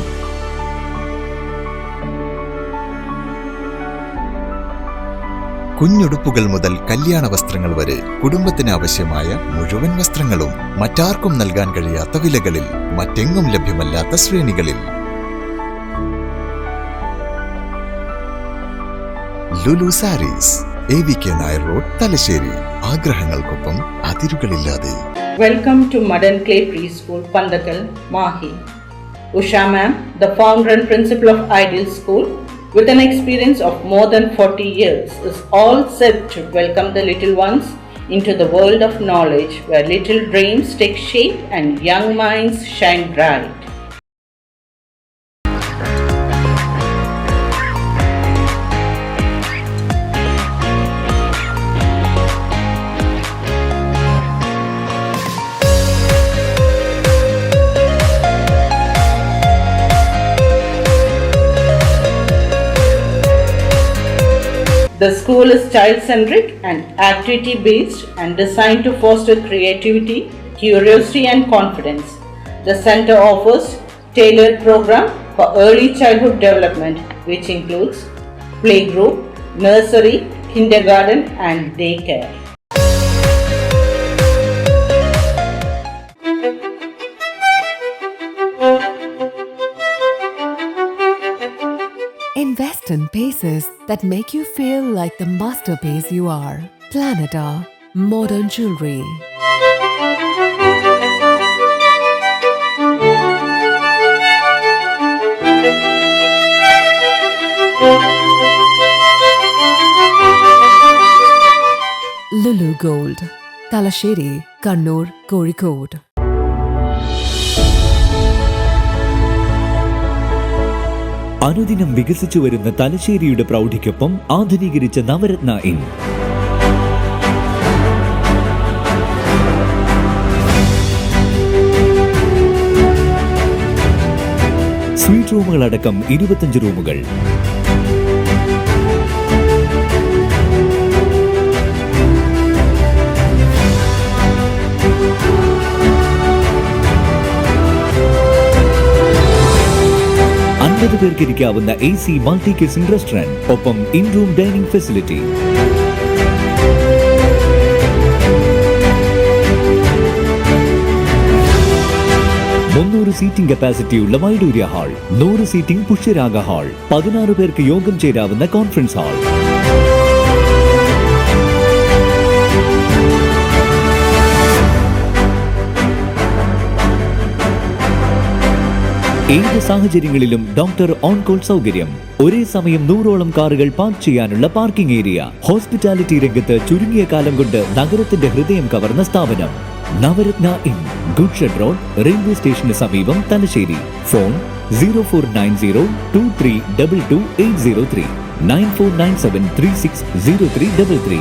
കുഞ്ഞുടുപ്പുകൾ മുതൽ കല്യാണ വസ്ത്രങ്ങൾ വരെ കുടുംബത്തിന് ആവശ്യമായ മുഴുവൻ വസ്ത്രങ്ങളും മറ്റാർക്കും നൽകാൻ കഴിയാത്ത വിലകളിൽ, മറ്റെങ്ങും ലഭ്യമല്ലാത്ത ശ്രേണികളിൽ. Lulu saris, AVK Nair road, Thalassery. ആഗ്രഹങ്ങൾക്കൊപ്പം അതിരുകളില്ലാതെ. Welcome to Modern Clay Preschool, Pandakal, Mahi. Usha ma'am, the founder and principal of Ideal School, with an experience of more than 40 years, is all set to welcome the little ones into the world of knowledge, where little dreams take shape and young minds shine bright. The school is child-centric and activity-based and designed to foster creativity, curiosity and confidence. The center offers tailored program for early childhood development, which includes playgroup, nursery, kindergarten and daycare. Invest in pieces that make you feel like the masterpiece you are. Planeta Modern Jewelry. Lulu Gold, Talasheri, Kannur, Kozhikode. അനുദിനം വികസിച്ചു വരുന്ന തലശ്ശേരിയുടെ പ്രൗഢിക്കൊപ്പം ആധുനീകരിച്ച Navaratna inn. Suite റൂമുകളടക്കം 25 റൂമുകൾ. പേർക്കിരിക്കാവുന്ന AC multi kitchen restaurant, ഒപ്പം in room dining facility. Seating കപ്പാസിറ്റിയുള്ള Vaidurya hall, 100 seating Pushyaraga hall, 16 പേർക്ക് യോഗം ചേരാവുന്ന കോൺഫറൻസ് ഹാൾ. ഏത് സാഹചര്യങ്ങളിലും ഡോക്ടർ ഓൺ കോൾ സൗകര്യം. ഒരേ സമയം 100ഓളം കാറുകൾ പാർക്ക് ചെയ്യാനുള്ള പാർക്കിംഗ് ഏരിയ. ഹോസ്പിറ്റാലിറ്റി രംഗത്ത് ചുരുങ്ങിയ കാലം കൊണ്ട് നഗരത്തിന്റെ ഹൃദയം കവർന്ന സ്ഥാപനം Navaratna inn, good shed road, railway സ്റ്റേഷന് സമീപം, തലശ്ശേരി. ഫോൺ 049023228803 9497360333.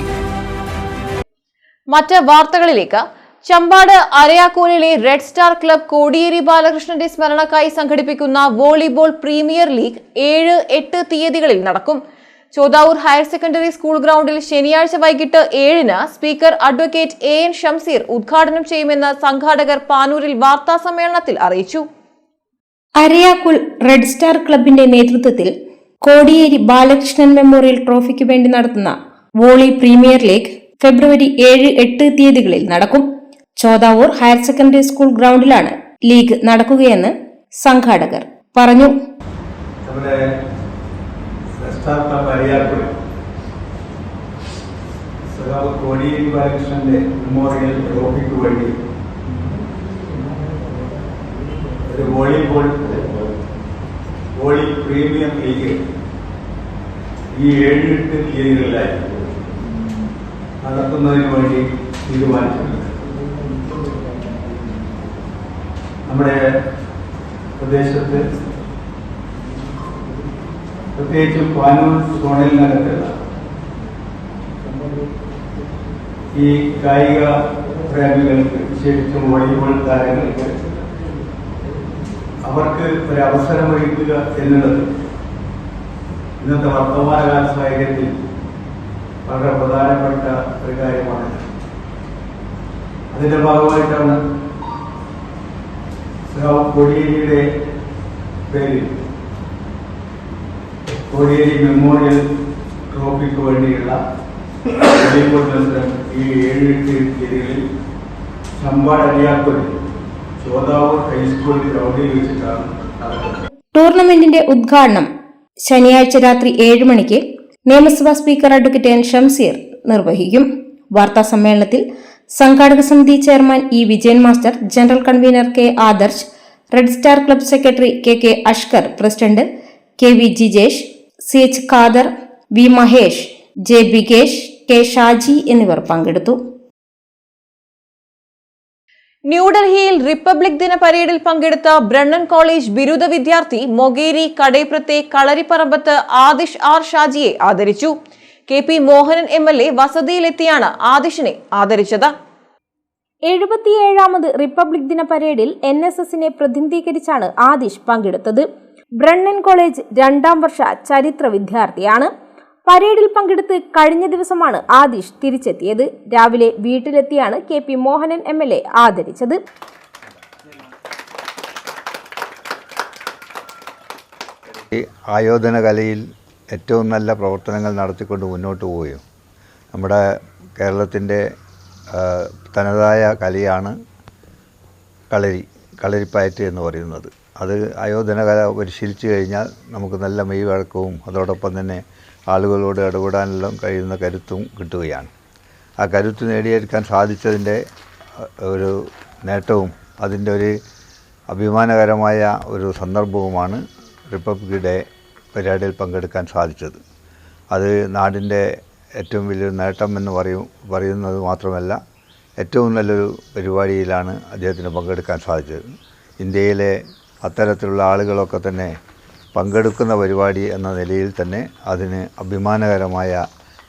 മറ്റ് വാർത്തകളിലേക്ക്. ചമ്പാട് അരയാക്കോലിലെ റെഡ് സ്റ്റാർ ക്ലബ് കോടിയേരി ബാലകൃഷ്ണന്റെ സ്മരണക്കായി സംഘടിപ്പിക്കുന്ന വോളിബോൾ പ്രീമിയർ ലീഗ് 7-8 തീയതികളിൽ നടക്കും. ചോദാവൂർ ഹയർ സെക്കൻഡറി സ്കൂൾ ഗ്രൗണ്ടിൽ ശനിയാഴ്ച വൈകിട്ട് 7-ന് സ്പീക്കർ അഡ്വക്കേറ്റ് AN ഷംസീർ ഉദ്ഘാടനം ചെയ്യുമെന്ന് സംഘാടകർ പാനൂരിൽ വാർത്താ സമ്മേളനത്തിൽ അറിയിച്ചു. അരയാക്കുൾ റെഡ് സ്റ്റാർ ക്ലബിന്റെ നേതൃത്വത്തിൽ കോടിയേരി ബാലകൃഷ്ണൻ മെമ്മോറിയൽ ട്രോഫിക്ക് വേണ്ടി നടത്തുന്ന വോളി പ്രീമിയർ ലീഗ് ഫെബ്രുവരി 7-8 തീയതികളിൽ നടക്കും. Chodavoor higher secondary school ഗ്രൗണ്ടിലാണ് league നടക്കുകയെന്ന് സംഘാടകർ പറഞ്ഞു. കോടിയേരി ബാലകൃഷ്ണന്റെ മെമ്മോറിയൽ ട്രോഫിക്ക് വേണ്ടി ഒരു വോളി പ്രീമിയർ ലീഗ് ഈ 7-8 തീയതികളിലായി നടത്തുന്നതിന് വേണ്ടി തീരുമാനിച്ചിട്ടുണ്ട്. നമ്മുടെ പ്രദേശത്ത് പ്രത്യേകിച്ചും പാനൂർ സോണിനകത്തുള്ള ഈ കായിക പ്രേമികൾക്ക്, വിശേഷിച്ചും വോളിബോൾ താരങ്ങൾക്ക് അവർക്ക് ഒരവസരമൊരുക്കുക എന്നുള്ളത് ഇന്നത്തെ വർത്തമാനകാല സാഹചര്യത്തിൽ വളരെ പ്രധാനപ്പെട്ട ഒരു കാര്യമാണ്. അതിന്റെ ഭാഗമായിട്ടാണ് കോടിയേരിയുടെ പേരിൽ കോടിയേരി മെമ്മോറിയൽ ട്രോഫിക്ക് വേണ്ടിയുള്ള വോളിബോൾ മത്സരം ഈ 7-8 തീയതികളിൽ ചമ്പാട് അരിയാക്കുളിൽ ചോദാവൂർ ഹൈസ്കൂൾ ഗ്രൗണ്ടിൽ വെച്ചിട്ടാണ് നടക്കുന്നത്. ടൂർണമെന്റിന്റെ ഉദ്ഘാടനം ശനിയാഴ്ച രാത്രി 7 മണിക്ക് നിയമസഭാ സ്പീക്കർ അഡ്വക്കേറ്റ് AN ഷംസീർ നിർവഹിക്കും. വാർത്താ സമ്മേളനത്തിൽ സംഘാടക സമിതി chairman E Vijayan master, general convener K Adarsh, red star club secretary KK Ashkar, president KV Jijesh, CH Khader, V Mahesh, J ബികേഷ്, K Shaji എന്നിവർ പങ്കെടുത്തു. ന്യൂഡൽഹിയിൽ റിപ്പബ്ലിക് ദിന പരേഡിൽ പങ്കെടുത്ത ബ്രണ്ണൻ കോളേജ് ബിരുദ വിദ്യാർത്ഥി മൊകേരി കടേപ്രത്തെ കളരിപ്പറമ്പത്ത് ആദിഷ് R ഷാജിയെ ആദരിച്ചു. KP Mohanan MLA വസതിയിലെത്തിയാണ് ആദിഷിനെ ആദരിച്ചത്. 77ാമത് റിപ്പബ്ലിക് ദിന പരേഡിൽ NSSനെ പ്രതിനിധീകരിച്ചാണ് ആദിഷ് പങ്കെടുത്തത്. ബ്രണ്ണൻ കോളേജ് 2ാം വർഷ ചരിത്ര വിദ്യാർത്ഥിയാണ്. പരേഡിൽ പങ്കെടുത്ത് കഴിഞ്ഞ ദിവസമാണ് ആദിഷ് തിരിച്ചെത്തിയത്. രാവിലെ വീട്ടിലെത്തിയാണ് KP മോഹനൻ MLA ആദരിച്ചത്. ആയോധന കലയിൽ ഏറ്റവും നല്ല പ്രവർത്തനങ്ങൾ നടത്തിക്കൊണ്ട് മുന്നോട്ട് പോവുകയും നമ്മുടെ കേരളത്തിൻ്റെ തനതായ കലയാണ് കളരിപ്പയറ്റ് എന്ന് പറയുന്നത്. അത് ആയോധന കല പരിശീലിച്ചു കഴിഞ്ഞാൽ നമുക്ക് നല്ല മെയ് വഴക്കവും അതോടൊപ്പം തന്നെ ആളുകളോട് ഇടപെടാനെല്ലാം കഴിയുന്ന കരുത്തും കിട്ടുകയാണ്. ആ കരുത്ത് നേടിയെടുക്കാൻ സാധിച്ചതിൻ്റെ ഒരു നേട്ടവും അതിൻ്റെ ഒരു അഭിമാനകരമായ ഒരു സന്ദർഭവുമാണ് റിപ്പബ്ലിക് ഡേ പരേഡിൽ പങ്കെടുക്കാൻ സാധിച്ചത്. അത് നാടിൻ്റെ ഏറ്റവും വലിയൊരു നേട്ടം എന്ന് പറയുന്നത് മാത്രമല്ല, ഏറ്റവും നല്ലൊരു പരിപാടിയിലാണ് അദ്ദേഹത്തിന് പങ്കെടുക്കാൻ സാധിച്ചത്. ഇന്ത്യയിലെ അത്തരത്തിലുള്ള ആളുകളൊക്കെ തന്നെ പങ്കെടുക്കുന്ന പരിപാടി എന്ന നിലയിൽ തന്നെ അതിന് അഭിമാനകരമായ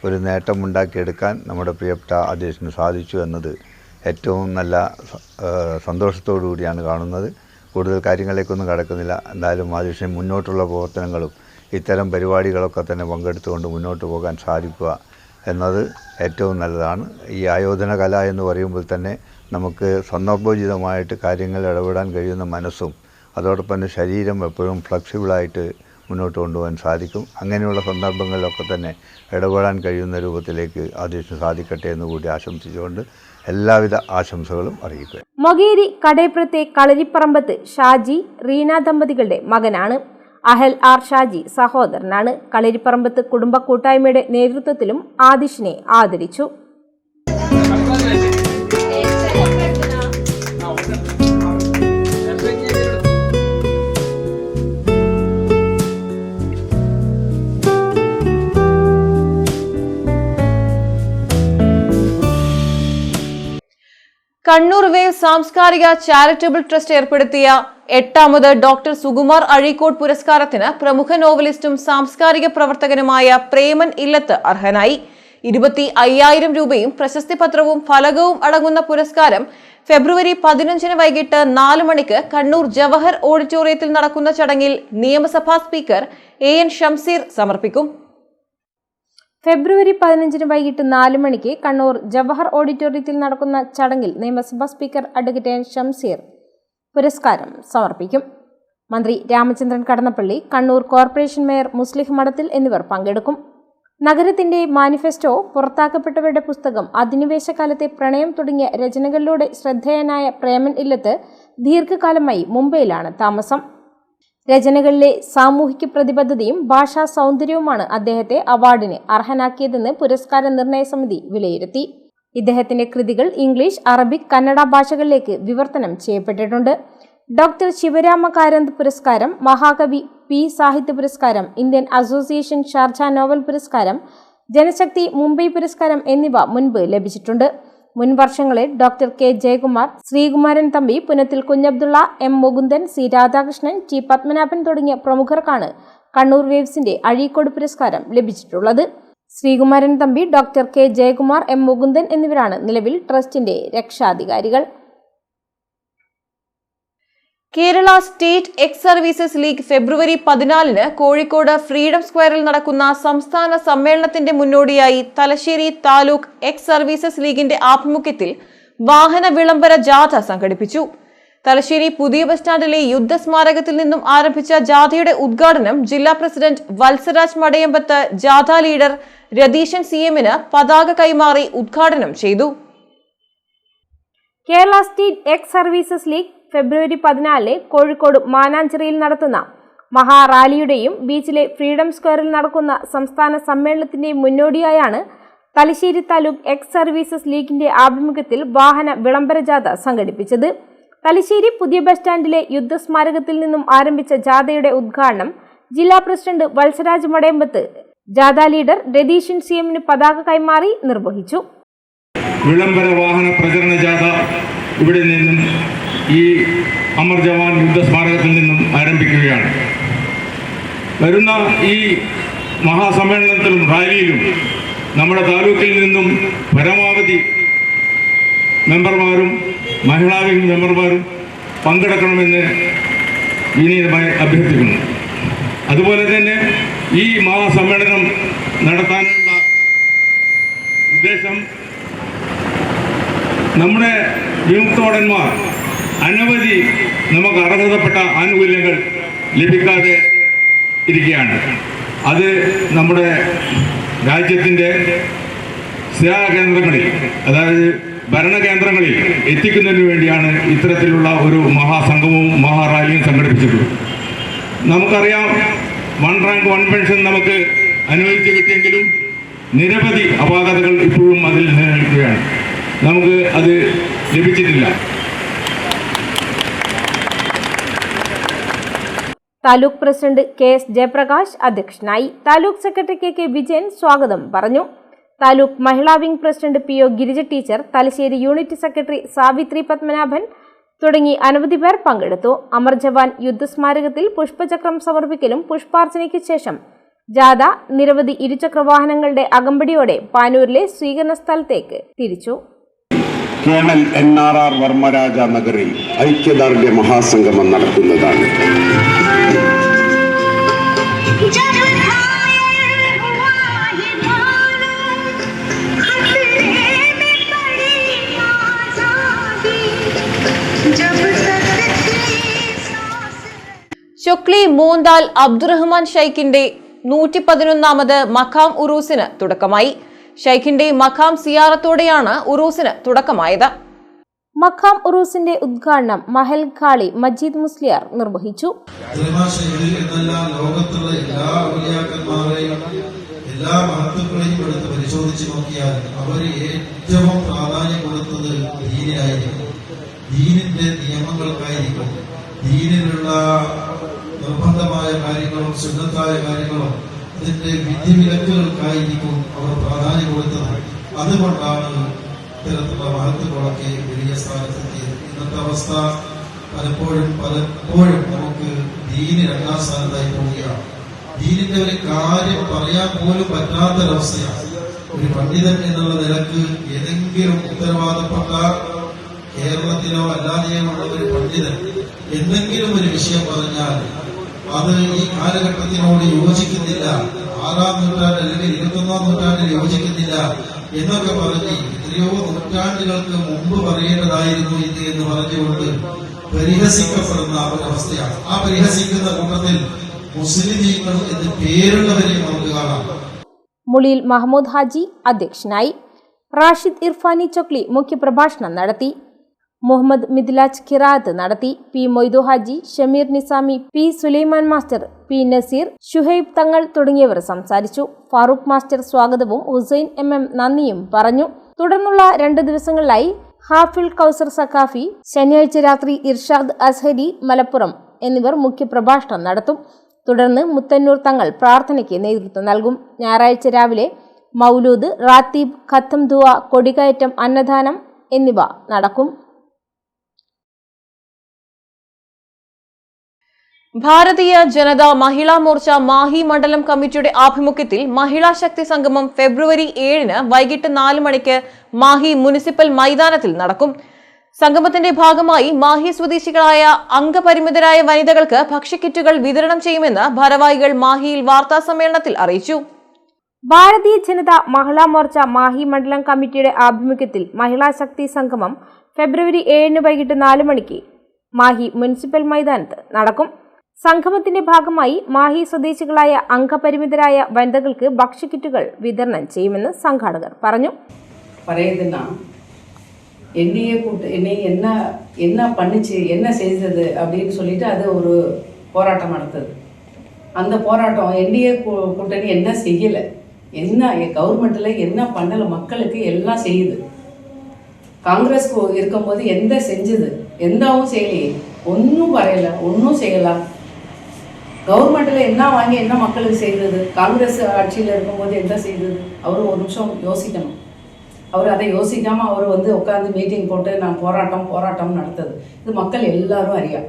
ഒരു നേട്ടമുണ്ടാക്കിയെടുക്കാൻ നമ്മുടെ പ്രിയപ്പെട്ട അധ്യക്ഷന് സാധിച്ചു എന്നത് ഏറ്റവും നല്ല സന്തോഷത്തോടു കൂടിയാണ് കാണുന്നത്. കൂടുതൽ കാര്യങ്ങളിലേക്കൊന്നും കടക്കുന്നില്ല. എന്തായാലും അധ്യക്ഷൻ മുന്നോട്ടുള്ള പ്രവർത്തനങ്ങളും ഇത്തരം പരിപാടികളൊക്കെ തന്നെ പങ്കെടുത്തുകൊണ്ട് മുന്നോട്ട് പോകാൻ സാധിക്കുക എന്നത് ഏറ്റവും നല്ലതാണ്. ഈ ആയോധന കല എന്ന് പറയുമ്പോൾ തന്നെ നമുക്ക് സന്ദർഭോചിതമായിട്ട് കാര്യങ്ങളിൽ ഇടപെടാൻ കഴിയുന്ന മനസ്സും അതോടൊപ്പം തന്നെ ശരീരം എപ്പോഴും ഫ്ലെക്സിബിളായിട്ട് മുന്നോട്ട് കൊണ്ടുപോകാൻ സാധിക്കും. അങ്ങനെയുള്ള സന്ദർഭങ്ങളിലൊക്കെ തന്നെ ഇടപെടാൻ കഴിയുന്ന രൂപത്തിലേക്ക് അധ്യക്ഷന് സാധിക്കട്ടെ എന്നുകൂടി ആശംസിച്ചുകൊണ്ട് എല്ലാവിധ ആശംസകളും അറിയിക്കുക. മൊകേരി കടേപ്രത്തെ കളരിപ്പറമ്പത്ത് ഷാജി റീന ദമ്പതികളുടെ മകനാണ്. അഹൽ R ഷാജി സഹോദരനാണ്. കളരിപ്പറമ്പത്ത് കുടുംബ കൂട്ടായ്മയുടെ നേതൃത്വത്തിലും ആദിഷിനെ ആദരിച്ചു. കണ്ണൂർ വേവ് സാംസ്കാരിക ചാരിറ്റബിൾ ട്രസ്റ്റ് ഏർപ്പെടുത്തിയ 8ാമത് ഡോക്ടർ സുകുമാർ അഴീക്കോട് പുരസ്കാരത്തിന് പ്രമുഖ നോവലിസ്റ്റും സാംസ്കാരിക പ്രവർത്തകനുമായ പ്രേമൻ ഇല്ലത്ത് അർഹനായി. 25,000 രൂപയും പ്രശസ്തി പത്രവും ഫലകവും അടങ്ങുന്ന പുരസ്കാരം ഫെബ്രുവരി 15 വൈകിട്ട് 4 മണിക്ക് കണ്ണൂർ ജവഹർ ഓഡിറ്റോറിയത്തിൽ നടക്കുന്ന ചടങ്ങിൽ നിയമസഭാ സ്പീക്കർ AN ഷംസീർ സമർപ്പിക്കും. ഫെബ്രുവരി 15 വൈകിട്ട് 4 മണിക്ക് കണ്ണൂർ ജവഹർ ഓഡിറ്റോറിയത്തിൽ നടക്കുന്ന ചടങ്ങിൽ നിയമസഭാ സ്പീക്കർ അഡ്വക്കേറ്റ് AN ഷംസീർ പുരസ്കാരം സമർപ്പിക്കും. മന്ത്രി രാമചന്ദ്രൻ കടന്നപ്പള്ളി, കണ്ണൂർ കോർപ്പറേഷൻ മേയർ മുസ്ലിഹ് മഠത്തിൽ എന്നിവർ പങ്കെടുക്കും. നഗരത്തിന്റെ മാനിഫെസ്റ്റോ, പുറത്താക്കപ്പെട്ടവരുടെ പുസ്തകം, അധിനിവേശകാലത്തെ പ്രണയം തുടങ്ങിയ രചനകളിലൂടെ ശ്രദ്ധേയനായ പ്രേമൻ ഇല്ലത്ത് ദീർഘകാലമായി മുംബൈയിലാണ് താമസം. രചനകളിലെ സാമൂഹിക പ്രതിബദ്ധതയും ഭാഷാ സൗന്ദര്യവുമാണ് അദ്ദേഹത്തെ അവാർഡിന് അർഹനാക്കിയതെന്ന് പുരസ്കാര നിർണയ സമിതി വിലയിരുത്തി. ഇദ്ദേഹത്തിന്റെ കൃതികൾ ഇംഗ്ലീഷ്, അറബിക്, കന്നഡ ഭാഷകളിലേക്ക് വിവർത്തനം ചെയ്യപ്പെട്ടിട്ടുണ്ട്. ഡോക്ടർ ശിവരാമ കാരന്ത് പുരസ്കാരം, മഹാകവി P സാഹിത്യ പുരസ്കാരം, ഇന്ത്യൻ അസോസിയേഷൻ ഷാർജ നോവൽ പുരസ്കാരം, ജനശക്തി മുംബൈ പുരസ്കാരം എന്നിവ മുൻപ് ലഭിച്ചിട്ടുണ്ട്. മുൻ വർഷങ്ങളിൽ doctor K Jayakumar, Sreekumaran Thampi, Punathil Kunhabdulla, M Mukundan, C Radhakrishnan, T Padmanabhan തുടങ്ങിയ പ്രമുഖർക്കാണ് കണ്ണൂർ വേവ്സിന്റെ അഴീക്കോട് പുരസ്കാരം ലഭിച്ചിട്ടുള്ളത്. Sreekumaran Thampi, doctor K Jayakumar, M Mukundan എന്നിവരാണ് നിലവിൽ ട്രസ്റ്റിന്റെ രക്ഷാധികാരികൾ. Kerala state ex services league ഫെബ്രുവരി 14 കോഴിക്കോട് ഫ്രീഡം സ്ക്വയറിൽ നടക്കുന്ന സംസ്ഥാന സമ്മേളനത്തിന്റെ മുന്നോടിയായി തലശ്ശേരി താലൂക്ക് എക്സ് സർവീസസ് ലീഗിന്റെ ആഭിമുഖ്യത്തിൽ വാഹന വിളംബര ജാഥ സംഘടിപ്പിച്ചു. തലശ്ശേരി പുതിയ ബസ് സ്റ്റാൻഡിലെ യുദ്ധസ്മാരകത്തിൽ നിന്നും ആരംഭിച്ച ജാഥയുടെ ഉദ്ഘാടനം ജില്ലാ പ്രസിഡന്റ് വത്സരാജ് മടയമ്പത്ത് ജാഥ ലീഡർ രതീശൻ CMന് പതാക കൈമാറി ഉദ്ഘാടനം ചെയ്തു. Kerala state ex services league ഫെബ്രുവരി 14 കോഴിക്കോട് മാനാഞ്ചിറയിൽ നടത്തുന്ന മഹാറാലിയുടെയും ബീച്ചിലെ ഫ്രീഡം സ്ക്വയറിൽ നടക്കുന്ന സംസ്ഥാന സമ്മേളനത്തിന്റെയും മുന്നോടിയായാണ് തലശ്ശേരി താലൂക്ക് എക്സ് സർവീസസ് ലീഗിന്റെ ആഭിമുഖ്യത്തിൽ വാഹന വിളംബര ജാഥ സംഘടിപ്പിച്ചത്. തലശ്ശേരി പുതിയ ബസ് സ്റ്റാൻഡിലെ യുദ്ധസ്മാരകത്തിൽ നിന്നും ആരംഭിച്ച ജാഥയുടെ ഉദ്ഘാടനം ജില്ലാ പ്രസിഡന്റ് വത്സരാജ് മടയമ്പത്ത് ജാഥ ലീഡർ രതീശൻ CMന് പതാക കൈമാറി നിർവഹിച്ചു. വിളംബര വാഹന പ്രചരണ ജാഥ ഇവിടെ നിന്നും ഈ അമർ ജവാൻ യുദ്ധസ്മാരകത്തിൽ നിന്നും ആരംഭിക്കുകയാണ്. വരുന്ന ഈ മഹാസമ്മേളനത്തിലും റാലിയിലും നമ്മുടെ താലൂക്കിൽ നിന്നും പരമാവധി മെമ്പർമാരും മഹിളാ വിംഗ് മെമ്പർമാരും പങ്കെടുക്കണമെന്ന് വിനീതമായി അഭ്യർത്ഥിക്കുന്നു. അതുപോലെ തന്നെ ഈ മഹാസമ്മേളനം നടത്താനുള്ള ഉദ്ദേശം നമ്മുടെ വിമുക്തോടന്മാർ അനവധി നമുക്ക് അർഹതപ്പെട്ട ആനുകൂല്യങ്ങൾ ലഭിക്കാതെ ഇരിക്കുകയാണ്. അത് നമ്മുടെ രാജ്യത്തിൻ്റെ സേവാകേന്ദ്രങ്ങളിൽ, അതായത് ഭരണകേന്ദ്രങ്ങളിൽ എത്തിക്കുന്നതിന് വേണ്ടിയാണ് ഇത്തരത്തിലുള്ള ഒരു മഹാസംഗമവും മഹാറാലിയും സംഘടിപ്പിച്ചിട്ടുള്ളത്. നമുക്കറിയാം, 1 റാങ്ക് 1 പെൻഷൻ നമുക്ക് അനുവദിച്ച് കിട്ടിയെങ്കിലും നിരവധി അപാകതകൾ ഇപ്പോഴും അതിൽ നിലനിൽക്കുകയാണ്. നമുക്ക് അത് ലഭിച്ചിട്ടില്ല. താലൂക്ക് പ്രസിഡന്റ് KS ജയപ്രകാശ് അധ്യക്ഷനായി. താലൂക്ക് സെക്രട്ടറി KK വിജയൻ സ്വാഗതം പറഞ്ഞു. Taluk Mahila wing president PO Girija teacher, Thalassery unit secretary Savithri Padmanabhan തുടങ്ങി അനവധി പേർ പങ്കെടുത്തു. അമർ ജവാൻ യുദ്ധസ്മാരകത്തിൽ പുഷ്പചക്രം സമർപ്പിക്കലും പുഷ്പാർച്ചനയ്ക്ക് ശേഷം ജാഥ നിരവധി ഇരുചക്രവാഹനങ്ങളുടെ അകമ്പടിയോടെ പാനൂരിലെ സ്വീകരണ സ്ഥലത്തേക്ക് തിരിച്ചു. കേണൽ NRR വർമ്മരാജ നഗറിൽ ഐക്യദാർഢ്യ മഹാസംഗമം നടത്തുന്നതാണ്. ചൊക്ലി മോന്താൽ അബ്ദുറഹ്മാൻ ഷൈഖിന്റെ 111ാമത് മഖാം ഉറൂസിന് തുടക്കമായി. ഷൈഖിന്റെ മഖാം സിയാറത്തോടെയാണ് ഉറൂസിന് തുടക്കമായത്. മഖാം ഉറൂസിന്റെ ഉദ്ഘാടനം മഹൽ ഖാളി മജീദ് മുസ്ലിയാർ നിർവഹിച്ചു. ലോകത്തുള്ള എല്ലാ ഔലിയാക്കന്മാരെയും എല്ലാ മഹത്തുക്കളെയും എടുത്ത് പരിശോധിച്ച് നോക്കിയാൽ അവർ ഏറ്റവും പ്രാധാന്യം കൊടുത്തത് ദീനിനായിരിക്കും, ദീനിന്റെ നിയമങ്ങൾക്കായിരിക്കും, ദീനിലുള്ള നിർബന്ധമായ കാര്യങ്ങളും സുന്നത്തായ കാര്യങ്ങളും അതിന്റെ വിധിവിലക്കുകൾക്കായിരിക്കും അവർ പ്രാധാന്യം കൊടുത്തത്. അതുകൊണ്ടാണ് ഇത്തരത്തിലുള്ള മഹത്തുക്കളൊക്കെ വലിയ സ്ഥാനം അവസ്ഥ പലപ്പോഴും നമുക്ക് ദീന് രണ്ടാം സ്ഥാനത്തായി പോവുകയാണ്. ദീനിന്റെ ഒരു കാര്യം പറയാൻ പോലും പറ്റാത്തൊരവസ്ഥയാണ്. ഒരു പണ്ഡിതൻ എന്നുള്ള നിലക്ക് ഏതെങ്കിലും ഉത്തരവാദപ്പെട്ട കേരളത്തിലോ അല്ലാതെയോ ഉള്ള ഒരു പണ്ഡിതൻ എന്തെങ്കിലും ഒരു വിഷയം പറഞ്ഞാൽ അത് ഈ കാലഘട്ടത്തിനോട് യോജിക്കുന്നില്ല, 6-ാം നൂറ്റാണ്ട് അല്ലെങ്കിൽ 21-ാം നൂറ്റാണ്ടിൽ യോജിക്കുന്നില്ല എന്നൊക്കെ പറഞ്ഞ് എത്രയോ നൂറ്റാണ്ടുകൾക്ക് മുമ്പ് പറയേണ്ടതായിരുന്നു ഇത് എന്ന് പറഞ്ഞുകൊണ്ട് പരിഹസിക്കപ്പെടുന്ന ഒരവസ്ഥയാണ്. ആ പരിഹസിക്കുന്ന കൂട്ടത്തിൽ മുസ്ലിമീങ്ങൾ എന്ന് പേരുള്ളവരെയും നമുക്ക് കാണാം. മുളിയിൽ മഹമ്മൂദ് ഹാജി അധ്യക്ഷനായി. റാഷിദ് ഇർഫാനി ചൊക്ലി മുഖ്യപ്രഭാഷണം നടത്തി. മുഹമ്മദ് മിദ്ലാജ് ഖിറാത്ത് നടത്തി. P Moidu Haji, Shameer Nizami, P Sulaiman master, P Naseer, Shuhaib Thangal തുടങ്ങിയവർ സംസാരിച്ചു. ഫാറൂഖ് മാസ്റ്റർ സ്വാഗതവും ഹുസൈൻ MM നന്ദിയും പറഞ്ഞു. തുടർന്നുള്ള 2 ദിവസങ്ങളിലായി ഹാഫിൽ കൗസർ സഖാഫി, ശനിയാഴ്ച രാത്രി ഇർഷാദ് അസ്ഹരി മലപ്പുറം എന്നിവർ മുഖ്യപ്രഭാഷണം നടത്തും. തുടർന്ന് മുത്തന്നൂർ തങ്ങൾ പ്രാർത്ഥനയ്ക്ക് നേതൃത്വം നൽകും. ഞായറാഴ്ച രാവിലെ മൗലൂദ്, റാത്തീബ്, ഖത്തം ദുആ, കൊടികയറ്റം, അന്നദാനം എന്നിവ നടക്കും. ഭാരതീയ ജനതാ മഹിളാ മോർച്ച മാഹി മണ്ഡലം കമ്മിറ്റിയുടെ ആഭിമുഖ്യത്തിൽ മഹിളാ ശക്തി സംഗമം ഫെബ്രുവരി 7 വൈകിട്ട് 4 മണിക്ക് മാഹി മുനിസിപ്പൽ മൈതാനത്തിൽ നടക്കും. സംഗമത്തിന്റെ ഭാഗമായി മാഹി സ്വദേശികളായ അംഗപരിമിതരായ വനിതകൾക്ക് ഭക്ഷ്യക്കിറ്റുകൾ വിതരണം ചെയ്യുമെന്ന് ഭാരവാഹികൾ മാഹിയിൽ വാർത്താസമ്മേളനത്തിൽ അറിയിച്ചു. ഭാരതീയ ജനതാ മഹിളാ മോർച്ച മാഹി മണ്ഡലം കമ്മിറ്റിയുടെ ആഭിമുഖ്യത്തിൽ മഹിളാ ശക്തി സംഗമം ഫെബ്രുവരി 7 വൈകിട്ട് 4 മണിക്ക് മാഹി മുനിസിപ്പൽ മൈതാനത്ത് നടക്കും. സംഗമത്തിന്റെ ഭാഗമായി മാഹി സ്വദേശികളായ അംഗപരിമിതരായ വനിതകൾക്ക് ഭക്ഷ്യക്കിറ്റുകൾ വിതരണം ചെയ്യുമെന്ന് സംഘാടകർ പറഞ്ഞു. என்டிஏ என்னை என்ன பண்ணிச்சு, என்ன செய்தது அப்படின்னு சொல்லிட்டு அது ஒரு போராட்டம் நடத்துது. அந்த போராட்டம் என்டிஏ கூட்டணி என்ன செய்யலை, என்ன கவர்மெண்ட்டில் என்ன பண்ணலை, மக்களுக்கு எல்லாம் செய்யுது. காங்கிரஸ் இருக்கும்போது எந்த செஞ்சது, எந்தவும் செய்யலையே, ஒன்றும் வரையலை, ஒன்றும் செய்யலாம். கவர்மெண்ட்டில் என்ன வாங்கி என்ன மக்களுக்கு செய்தது, காங்கிரஸ் ஆட்சியில் இருக்கும்போது என்ன செய்தது, அவர் ஒரு நிமிஷம் யோசிக்கணும். அவர் அதை யோசிக்காமல் அவர் உட்காந்து மீட்டிங் போட்டு நான் போராட்டம் நடத்துது. இது மக்கள் எல்லாரும் அறியாம்,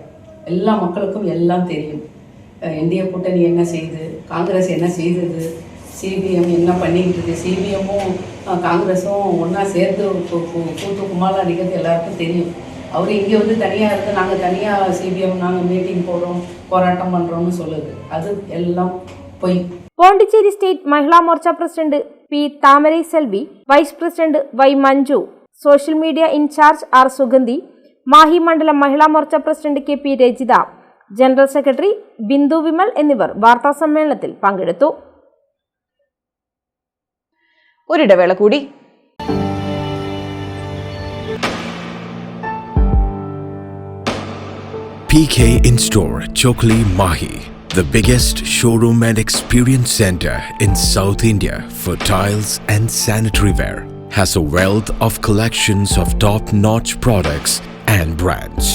எல்லா மக்களுக்கும் எல்லாம் தெரியும். என்டிஏ கூட்டணி என்ன செய்யுது, காங்கிரஸ் என்ன செய்தது, சிபிஎம் என்ன பண்ணிக்கிட்டு இருக்கு, சிபிஎம்மும் காங்கிரஸும் ஒன்றா சேர்த்து கூத்து கும்மாளம் அடிக்கிறது எல்லாருக்கும் தெரியும். அவர் இங்கே தனியாக இருந்து நாங்கள் தனியாக சிபிஎம் நாங்கள் மீட்டிங் போடுறோம் போராட்டம் பண்ணுறோம்னு சொல்லுது. அது எல்லாம் பொய். Pondicherry state Mahila Morcha president P Thamarai Selvi, vice president Y Manju, social media in charge R Sugandhi, Mahe മണ്ഡലം Mahila Morcha president K P Rajitha, general secretary Bindu Vimal എന്നിവർ വാർത്താസമ്മേളനത്തിൽ പങ്കെടുത്തു. ഒരിടവേള കൂടി. PK In-Store, Chokli, Mahi. The biggest showroom and experience center in South India for tiles and sanitary ware, has a wealth of collections of top-notch products and brands.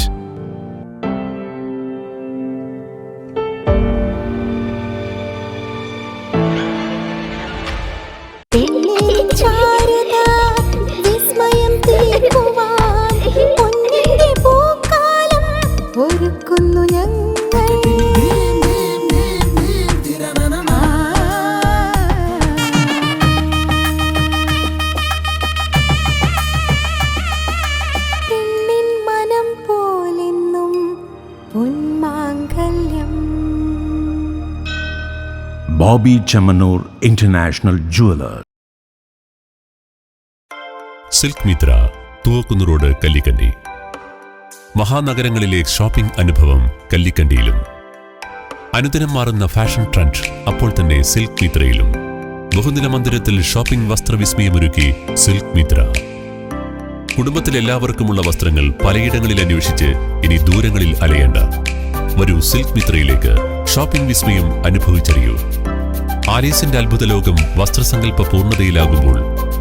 Bobby Chamanur International Jeweler. Silk Mitra, Thuvakkunnu road, Kallikkandi. മഹാനഗരങ്ങളിലെ shopping അനുഭവം കല്ലിക്കണ്ടിയിലും. അനുദിനം മാറുന്ന fashion trend അപ്പോൾ തന്നെ silk മിത്രയിലും. ബഹുനില മന്ദിരത്തിൽ shopping വസ്ത്രവിസ്മയമൊരുക്കി silk Mitra. കുടുംബത്തിലെല്ലാവർക്കുമുള്ള വസ്ത്രങ്ങൾ പലയിടങ്ങളിൽ അന്വേഷിച്ച് ഇനി ദൂരങ്ങളിൽ അലയേണ്ട. വരൂ സിൽക്ക് മിത്രയിലേക്ക്. ഷോപ്പിംഗ് വിസ്മയം അനുഭവിച്ചറിയൂ. ആലീസിന്റെ അത്ഭുത ലോകം വസ്ത്രസങ്കല്പ പൂർണ്ണതയിലാകുമ്പോൾ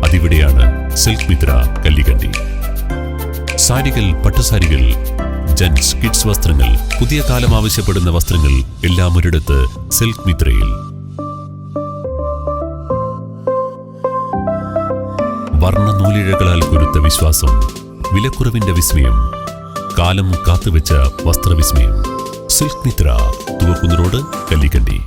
അതിവിടെയാണ് സിൽക്ക് മിത്ര, കല്ലിക്കണ്ടി. സാരികൾ, പട്ടുസാരികൾ, ജെന്റ്സ്, കിഡ്സ് വസ്ത്രങ്ങൾ, പുതിയ കാലം ആവശ്യപ്പെടുന്ന വസ്ത്രങ്ങൾ എല്ലാം ഒരിടത്ത് സിൽക്ക് മിത്രയിൽ. വർണ്ണ നൂലിഴകളാൽ കുരുത്ത വിശ്വാസം, വിലക്കുറവിന്റെ വിസ്മയം. കാലം കാത്തുവെച്ച വസ്ത്രവിസ്മയം silk Mitra, Thuvakkunnu road, Kallikkandi.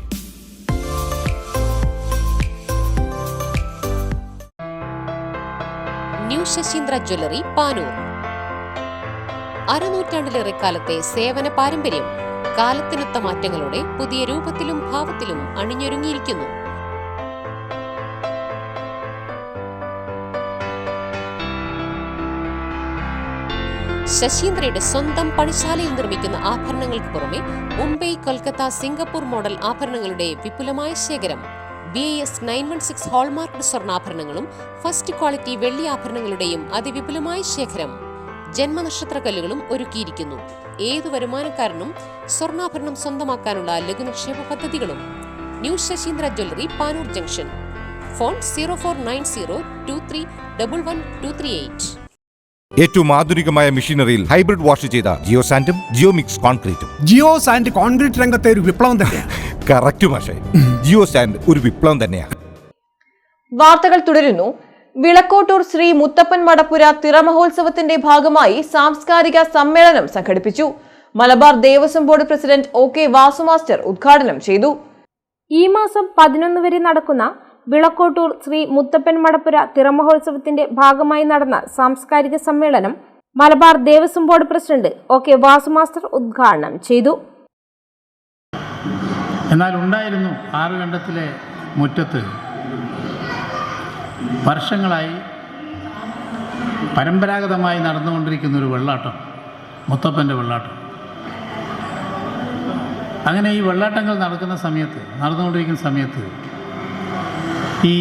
New Sasheendra jewellery, Panoor. അരനൂറ്റാണ്ടിലേറെ കാലത്തെ സേവന പാരമ്പര്യം കാലത്തിനൊത്ത മാറ്റങ്ങളോടെ പുതിയ രൂപത്തിലും ഭാവത്തിലും അണിഞ്ഞൊരുങ്ങിയിരിക്കുന്നു. ശശീന്ദ്രയുടെ സ്വന്തം പണിശാലയിൽ നിർമ്മിക്കുന്ന ആഭരണങ്ങൾക്ക് പുറമെ മുംബൈ, കൊൽക്കത്ത, സിംഗപ്പൂർ മോഡൽ ആഭരണങ്ങളുടെ വിപുലമായ ശേഖരം. BIS 916 ഹോൾമാർക്ക് സ്വർണ്ണാഭരണങ്ങളും ഫസ്റ്റ് ക്വാളിറ്റി വെള്ളി ആഭരണങ്ങളുടെയും അതിവിപുലമായ ശേഖരം. ജന്മനക്ഷത്ര കല്ലുകളും ഒരുക്കിയിരിക്കുന്നു. ഏതു വരുമാനക്കാരനും സ്വർണ്ണാഭരണം സ്വന്തമാക്കാനുള്ള ലഘുനിക്ഷേപ പദ്ധതികളും. New Sasheendra jewellery, Panoor junction. Phone 049023112238. ഏറ്റവും ആധുനികമായ മെഷീനറിയിൽ ഹൈബ്രിഡ് വാഷ് ചെയ്ത ജിയോ സാൻഡും ജിയോ മിക്സ് കോൺക്രീറ്റും. ജിയോ സാൻഡ് കോൺക്രീറ്റ് രംഗത്തെ ഒരു വിപ്ലവം തന്നെയാണ്. കറക്റ്റ് മാഷേ, ജിയോ സാൻഡ് ഒരു വിപ്ലവം തന്നെയാണ്. വാർത്തകൾ തുടരുന്നു. വിളക്കോട്ടൂർ ശ്രീ മുത്തപ്പൻ മടപ്പുര തിറമഹോത്സവത്തിന്റെ ഭാഗമായി സാംസ്കാരിക സമ്മേളനം സംഘടിപ്പിച്ചു. Malabar Devaswom board president OK Vasu master ഉദ്ഘാടനം ചെയ്തു. ഈ മാസം 11 വരെ നടക്കുന്ന വിളക്കോട്ടൂർ ശ്രീ മുത്തപ്പൻ മടപ്പുര തിറമഹോത്സവത്തിന്റെ ഭാഗമായി നടന്ന സാംസ്കാരിക സമ്മേളനം Malabar Devaswom board president OK Vasu master ഉദ്ഘാടനം ചെയ്തു. എന്നാൽ ഉണ്ടായിരുന്നു ആറുകണ്ടത്തിലെ മുറ്റത്ത് വർഷങ്ങളായി പരമ്പരാഗതമായി നടന്നുകൊണ്ടിരിക്കുന്ന ഒരു വെള്ളാട്ടം, മുത്തപ്പൻ്റെ വെള്ളാട്ടം. അങ്ങനെ ഈ വെള്ളാട്ടങ്ങൾ നടന്നുകൊണ്ടിരിക്കുന്ന സമയത്ത് ഈ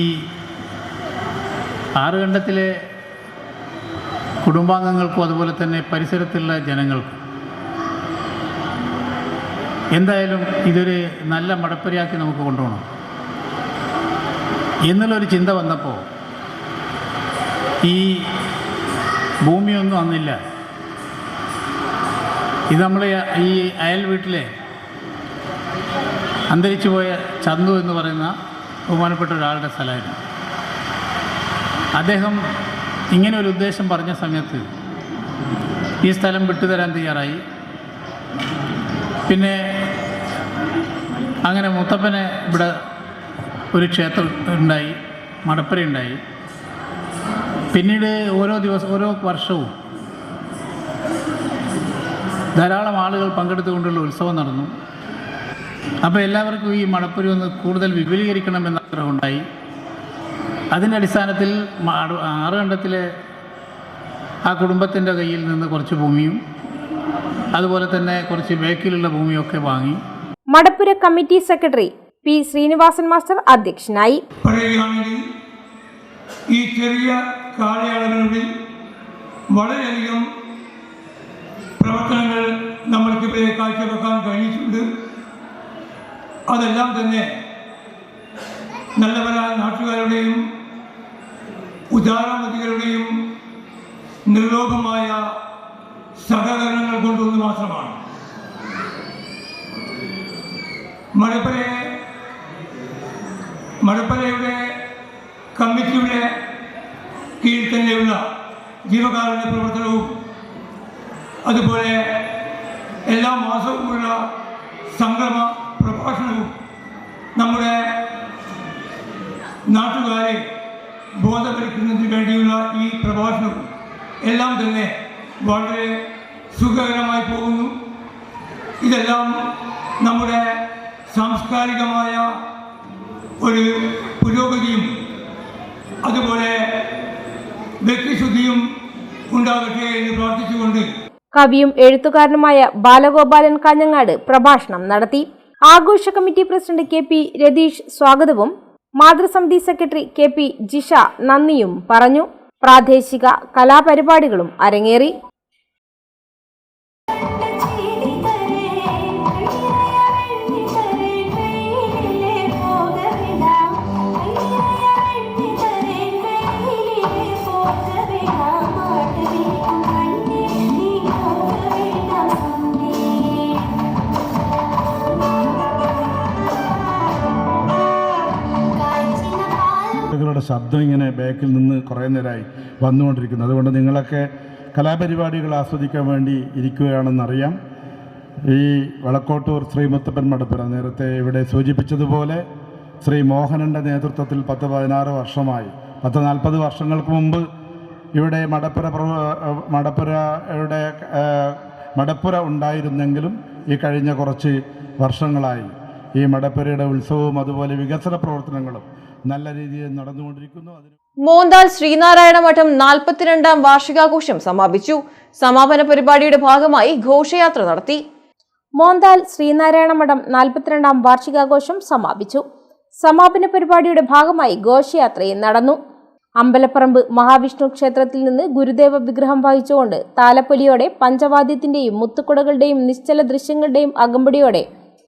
ആറുകണ്ടത്തിലെ കുടുംബാംഗങ്ങൾക്കും അതുപോലെ തന്നെ പരിസരത്തുള്ള ജനങ്ങൾക്കും എന്തായാലും ഇതൊരു നല്ല മടപ്പുരയാക്കി നമുക്ക് കൊണ്ടുപോകണം എന്നുള്ളൊരു ചിന്ത വന്നപ്പോൾ ഈ ഭൂമിയൊന്നും അന്നില്ല. ഇത് നമ്മൾ ഈ അയൽ വീട്ടിലെ അന്തരിച്ചു പോയ ചന്തു എന്ന് പറയുന്ന ബഹുമാനപ്പെട്ട ഒരാളുടെ സ്ഥലമായിരുന്നു. അദ്ദേഹം ഇങ്ങനെ ഒരു ഉദ്ദേശം പറഞ്ഞ സമയത്ത് ഈ സ്ഥലം വിട്ടുതരാൻ തയ്യാറായി. പിന്നെ അങ്ങനെ മുത്തപ്പനെ ഇവിടെ ഒരു ക്ഷേത്രം ഉണ്ടായി, മടപ്പുര ഉണ്ടായി. പിന്നീട് ഓരോ വർഷവും ധാരാളം ആളുകൾ പങ്കെടുത്തുകൊണ്ടുള്ള ഉത്സവം നടന്നു. അപ്പോൾ എല്ലാവർക്കും ഈ മടപ്പുര ഒന്ന് കൂടുതൽ വിപുലീകരിക്കണമെന്ന ആഗ്രഹമുണ്ടായി. അതിൻ്റെ അടിസ്ഥാനത്തിൽ ആറുകണ്ടത്തിലെ ആ കുടുംബത്തിൻ്റെ കയ്യിൽ നിന്ന് കുറച്ച് ഭൂമിയും അതുപോലെ തന്നെ കുറച്ച് ബേക്കിലുള്ള ഭൂമിയൊക്കെ വാങ്ങി. Madappura committee secretary P. Sreenivasan master അധ്യക്ഷനായി. പറയുകയാണെങ്കിൽ ഈ ചെറിയ കാലയളവിനുള്ളിൽ വളരെയധികം പ്രവർത്തനങ്ങൾ നമ്മൾക്കിവിടെ കാഴ്ചവെക്കാൻ കഴിഞ്ഞിട്ടുണ്ട്. അതെല്ലാം തന്നെ നല്ല പല നാട്ടുകാരുടെയും ഉദാരമതികളുടെയും നിർലോഭമായ സഹകരണങ്ങൾ കൊണ്ടൊന്ന് മാത്രമാണ്. മടപ്പുരയുടെ കമ്മിറ്റിയുടെ കീഴിൽ തന്നെയുള്ള ജീവകാരുണ്യ പ്രവർത്തനവും അതുപോലെ എല്ലാ മാസവുമുള്ള സംഗമ പ്രഭാഷണവും നമ്മുടെ നാട്ടുകാരെ ബോധവൽക്കരിക്കുന്നതിന് വേണ്ടിയുള്ള ഈ പ്രഭാഷണവും എല്ലാം തന്നെ വളരെ സുഖകരമായി പോകുന്നു. ഇതെല്ലാം നമ്മുടെ സാംസ്കാരികമായ ഒരു പുരോഗതിയും അതുപോലെ വ്യക്തിശുദ്ധിയും ഉണ്ടാകട്ടെ എന്ന് പ്രാർത്ഥിച്ചുകൊണ്ട് കവിയും എഴുത്തുകാരനുമായ ബാലഗോപാലൻ കാഞ്ഞങ്ങാട് പ്രഭാഷണം നടത്തി. ആഘോഷ കമ്മിറ്റി പ്രസിഡന്റ് KP രതീഷ് സ്വാഗതവും മാതൃസമിതി സെക്രട്ടറി KP ജിഷ നന്ദിയും പറഞ്ഞു. പ്രാദേശിക കലാപരിപാടികളും അരങ്ങേറി. ശബ്ദം ഇങ്ങനെ ബാക്കിൽ നിന്ന് കുറേ നേരമായി വന്നുകൊണ്ടിരിക്കുന്നു. അതുകൊണ്ട് നിങ്ങളൊക്കെ കലാപരിപാടികൾ ആസ്വദിക്കാൻ വേണ്ടി ഇരിക്കുകയാണെന്നറിയാം. ഈ വളക്കോട്ടൂർ ശ്രീ മുത്തപ്പൻ മടപ്പുര നേരത്തെ ഇവിടെ സൂചിപ്പിച്ചതുപോലെ ശ്രീ മോഹനൻ്റെ നേതൃത്വത്തിൽ 10-16 വർഷമായി 40 വർഷങ്ങൾക്ക് മുമ്പ് ഇവിടെ മടപ്പുര ഉണ്ടായിരുന്നെങ്കിലും ഈ കഴിഞ്ഞ കുറച്ച് വർഷങ്ങളായി ഈ മടപ്പുരയുടെ ഉത്സവവും അതുപോലെ വികസന പ്രവർത്തനങ്ങളും നല്ല രീതിയിൽ നടന്നുകൊണ്ടിരിക്കുന്നു. മോന്താൽ ശ്രീനാരായണ മഠം 42ാം വാർഷികാഘോഷം സമാപിച്ചു. സമാപന പരിപാടിയുടെ ഭാഗമായി ഘോഷയാത്ര നടത്തി. മോന്താൽ ശ്രീനാരായണ മഠം 42ാം വാർഷികാഘോഷം സമാപിച്ചു. സമാപന പരിപാടിയുടെ ഭാഗമായി ഘോഷയാത്രയും നടന്നു. അമ്പലപ്പറമ്പ് മഹാവിഷ്ണു ക്ഷേത്രത്തിൽ നിന്ന് ഗുരുദേവ വിഗ്രഹം വഹിച്ചുകൊണ്ട് താലപ്പൊലിയോടെ പഞ്ചവാദ്യത്തിന്റെയും മുത്തുക്കുടകളുടെയും നിശ്ചല ദൃശ്യങ്ങളുടെയും അകമ്പടിയോടെ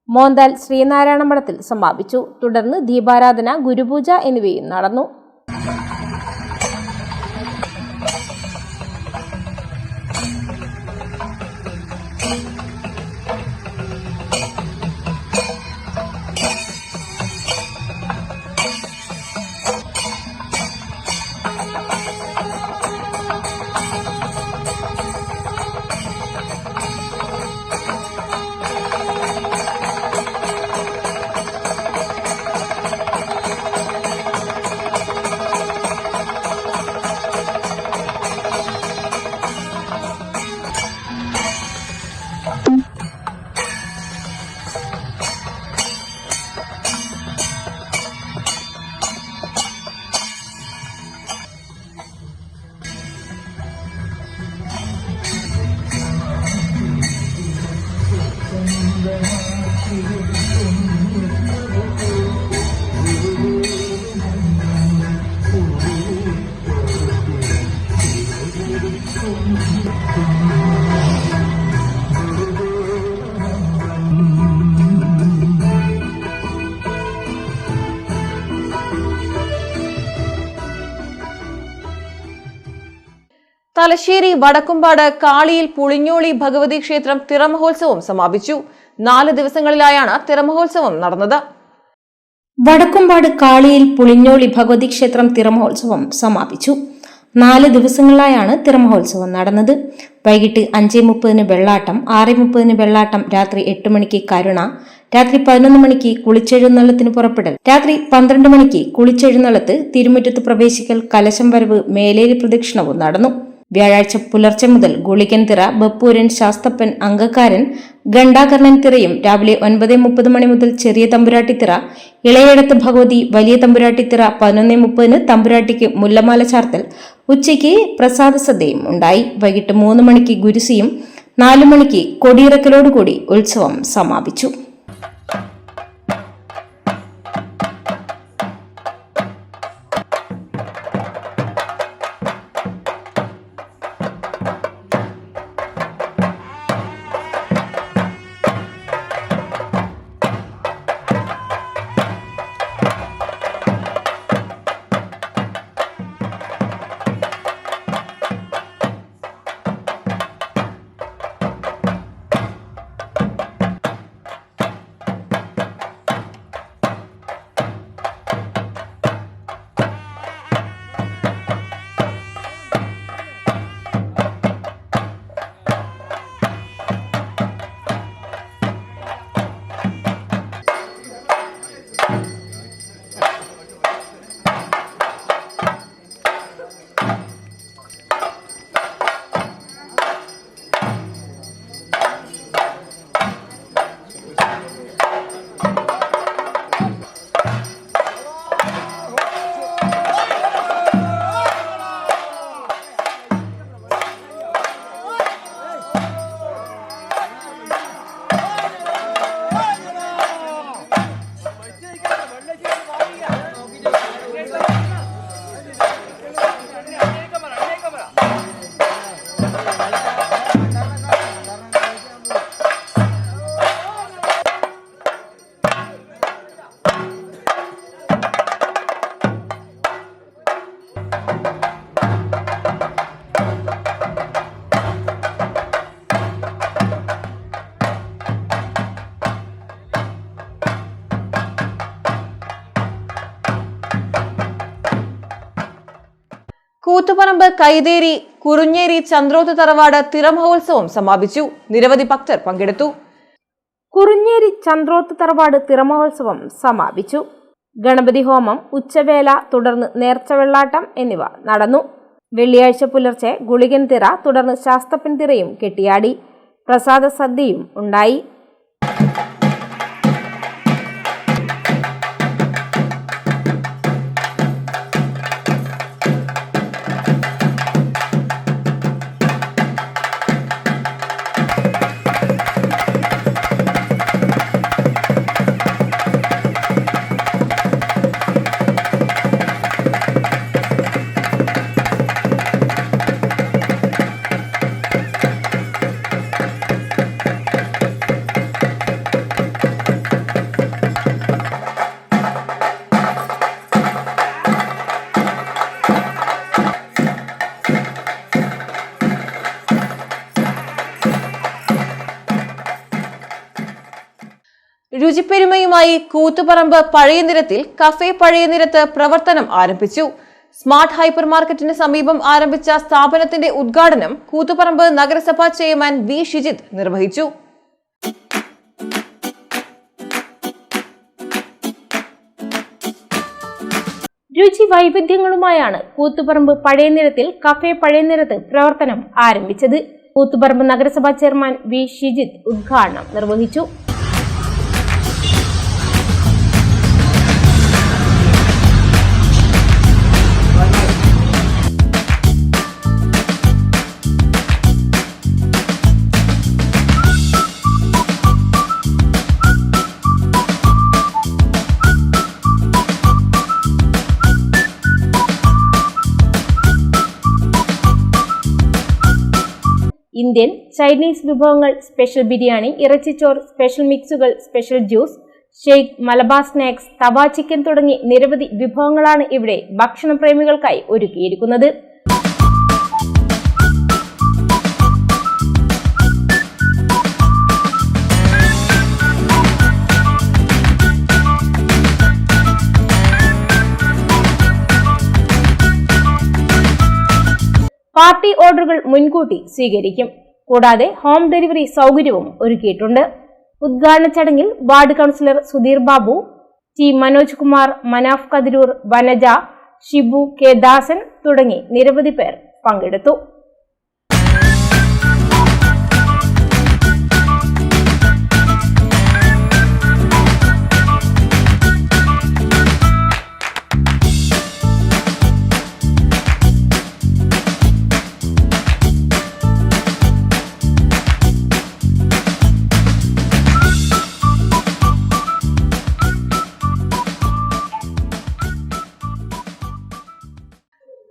മോന്താൽ ശ്രീനാരായണ മഠത്തിൽ സമാപിച്ചു. തുടർന്ന് ദീപാരാധന, ഗുരുപൂജ എന്നിവയും നടന്നു. തലശ്ശേരി വടക്കുംപാട് കാളിയിൽ പുളിഞ്ഞോളി ഭഗവതി ക്ഷേത്രം തിറമഹോത്സവം സമാപിച്ചു. 4 ദിവസങ്ങളിലായാണ് തിറമഹോത്സവം നടന്നത്. വടക്കുംപാട് കാളിയിൽ പുളിഞ്ഞോളി ഭഗവതി ക്ഷേത്രം തിറമഹോത്സവം സമാപിച്ചു. 4 ദിവസങ്ങളിലായാണ് തിറമഹോത്സവം നടന്നത്. വൈകിട്ട് 5:30 വെള്ളാട്ടം, 6:30 വെള്ളാട്ടം, രാത്രി 8 മണിക്ക് കരുണ, രാത്രി 11 മണിക്ക് കുളിച്ചെഴുന്നള്ളത്തിന് പുറപ്പെടൽ, രാത്രി 12 മണിക്ക് കുളിച്ചെഴുന്നള്ളത്ത്, തിരുമുറ്റത്ത് പ്രവേശിക്കൽ, കലശം വരവ്, മേലേരി പ്രദക്ഷിണവും നടന്നു. വ്യാഴാഴ്ച പുലർച്ചെ മുതൽ ഗുളികൻ തിറ, ബപ്പൂരൻ, ശാസ്തപ്പൻ, അങ്കക്കാരൻ, ഗണ്ടാകർണൻ തിറയും രാവിലെ 9:30 മണി മുതൽ ചെറിയ തമ്പുരാട്ടിത്തിറ, ഇളയടത്ത് ഭഗവതി, വലിയ തമ്പുരാട്ടിത്തിറ, 11:30 തമ്പുരാട്ടിക്ക് മുല്ലമാല ചാർത്തൽ, ഉച്ചയ്ക്ക് പ്രസാദ സദ്യയും ഉണ്ടായി. വൈകിട്ട് 3 മണിക്ക് ഗുരുസിയും 4 മണിക്ക് കൊടിയിറക്കലോടുകൂടി ഉത്സവം സമാപിച്ചു. കൂത്തുപറമ്പ് കൈതേരി കുറുഞ്ഞേരി ചന്ദ്രോത്ത് തറവാട് തിറമഹോത്സവം സമാപിച്ചു. നിരവധി ഭക്തർ പങ്കെടുത്തു. കുറുഞ്ഞേരി ചന്ദ്രോത്ത് തറവാട് തിറമഹോത്സവം സമാപിച്ചു. ഗണപതി ഹോമം, ഉച്ചവേല, തുടർന്ന് നേർച്ചവെള്ളാട്ടം എന്നിവ നടന്നു. വെള്ളിയാഴ്ച പുലർച്ചെ ഗുളികൻ തിറ, തുടർന്ന് ശാസ്തപ്പൻ തിറയും കെട്ടിയാടി. പ്രസാദ സദ്യയും ഉണ്ടായി. രുചിപ്പെരുമയുമായി കൂത്തുപറമ്പ് പഴയനിരത്തിൽ കഫേ പഴയനിരത്ത് പ്രവർത്തനം ആരംഭിച്ചു. സ്മാർട്ട് ഹൈപ്പർ മാർക്കറ്റിന് സമീപം ആരംഭിച്ച സ്ഥാപനത്തിന്റെ ഉദ്ഘാടനം കൂത്തുപറമ്പ് നഗരസഭാ ചെയർമാൻ വി ഷിജിത്ത് നിർവഹിച്ചു. രുചി വൈവിധ്യങ്ങളുമായാണ് കൂത്തുപറമ്പ് പഴയനിരത്തിൽ കഫേ പഴയനിരത്ത് പ്രവർത്തനം ആരംഭിച്ചത്. കൂത്തുപറമ്പ് നഗരസഭാ ചെയർമാൻ വി ഷിജിത്ത് ഉദ്ഘാടനം നിർവഹിച്ചു. ഇന്ത്യൻ, ചൈനീസ് വിഭവങ്ങൾ, സ്പെഷ്യൽ ബിരിയാണി, ഇറച്ചിച്ചോർ, സ്പെഷ്യൽ മിക്സുകൾ, special juice, shake, Malabar snacks, tawa chicken തുടങ്ങി നിരവധി വിഭവങ്ങളാണ് ഇവിടെ ഭക്ഷണപ്രേമികൾക്കായി ഒരുക്കിയിരിക്കുന്നത്. പാർട്ടി ഓർഡറുകൾ മുൻകൂട്ടി സ്വീകരിക്കും. കൂടാതെ ഹോം ഡെലിവറി സൗകര്യവും ഒരുക്കിയിട്ടുണ്ട്. ഉദ്ഘാടന ചടങ്ങിൽ ward councillor Sudheer Babu, T Manoj Kumar, Manaf Kathiroor, Vanaja, Shibu, K Dasan തുടങ്ങി നിരവധി പേർ പങ്കെടുത്തു.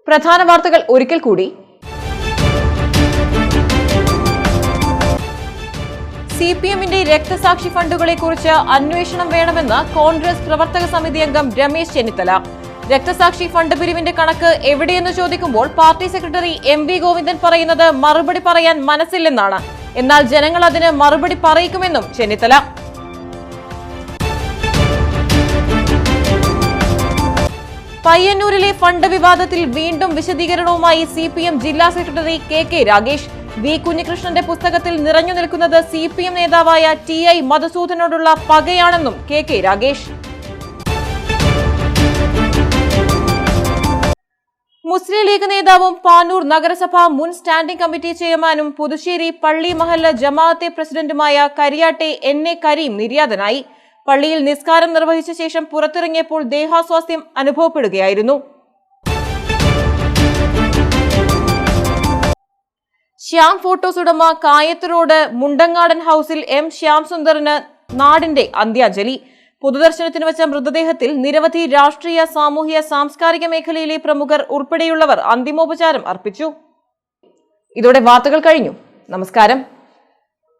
പ്രധാന വാർത്തകൾ ഒരിക്കൽ കൂടി. സിപിഎമ്മിന്റെ രക്തസാക്ഷി ഫണ്ടുകളെ കുറിച്ച് അന്വേഷണം വേണമെന്ന് കോൺഗ്രസ് പ്രവർത്തക സമിതി അംഗം രമേശ് ചെന്നിത്തല. രക്തസാക്ഷി ഫണ്ട് പിരിവിന്റെ കണക്ക് എവിടെയെന്ന് ചോദിക്കുമ്പോൾ party secretary M V Govindan പറയുന്നത് മറുപടി പറയാൻ മനസ്സില്ലെന്നാണ്. എന്നാൽ ജനങ്ങൾ അതിന് മറുപടി പറയിക്കുമെന്നും ചെന്നിത്തല. പയ്യന്നൂരിലെ ഫണ്ട് വിവാദത്തിൽ വീണ്ടും വിശദീകരണവുമായി സിപിഎം ജില്ലാ സെക്രട്ടറി കെ രാഗേഷ്. വി കുഞ്ഞികൃഷ്ണന്റെ പുസ്തകത്തിൽ നിറഞ്ഞു നിൽക്കുന്നത് സിപിഎം നേതാവായ ടി.ഐ. മധുസൂദനോടുള്ള പകയാണെന്നും കെ രാഗേഷ്. മുസ്ലിം ലീഗ് നേതാവും പാനൂർ നഗരസഭ മുൻ സ്റ്റാൻഡിംഗ് കമ്മിറ്റി ചെയർമാനും പുതുശ്ശേരി പള്ളി മഹല്ല ജമാഅത്തെ പ്രസിഡന്റുമായ കരിയാട്ടെ എൻ.എ. കരീം നിര്യാതനായി. പള്ളിയിൽ നിസ്കാരം നിർവഹിച്ച ശേഷം പുറത്തിറങ്ങിയപ്പോൾ ദേഹാസ്വാസ്ഥ്യം അനുഭവപ്പെടുകയായിരുന്നു. ശ്യാം ഫോട്ടോസ് ഉടമ കായത്ത് മുണ്ടങ്ങാടൻ ഹൌസിൽ എം ശ്യാം സുന്ദറിന് നാടിന്റെ അന്ത്യാഞ്ജലി. പൊതുദർശനത്തിന് വെച്ച മൃതദേഹത്തിൽ നിരവധി രാഷ്ട്രീയ, സാമൂഹ്യ, സാംസ്കാരിക മേഖലയിലെ പ്രമുഖർ ഉൾപ്പെടെയുള്ളവർ അന്തിമോപചാരം അർപ്പിച്ചു. ഇതോടെ വാർത്തകൾ കഴിഞ്ഞു. നമസ്കാരം.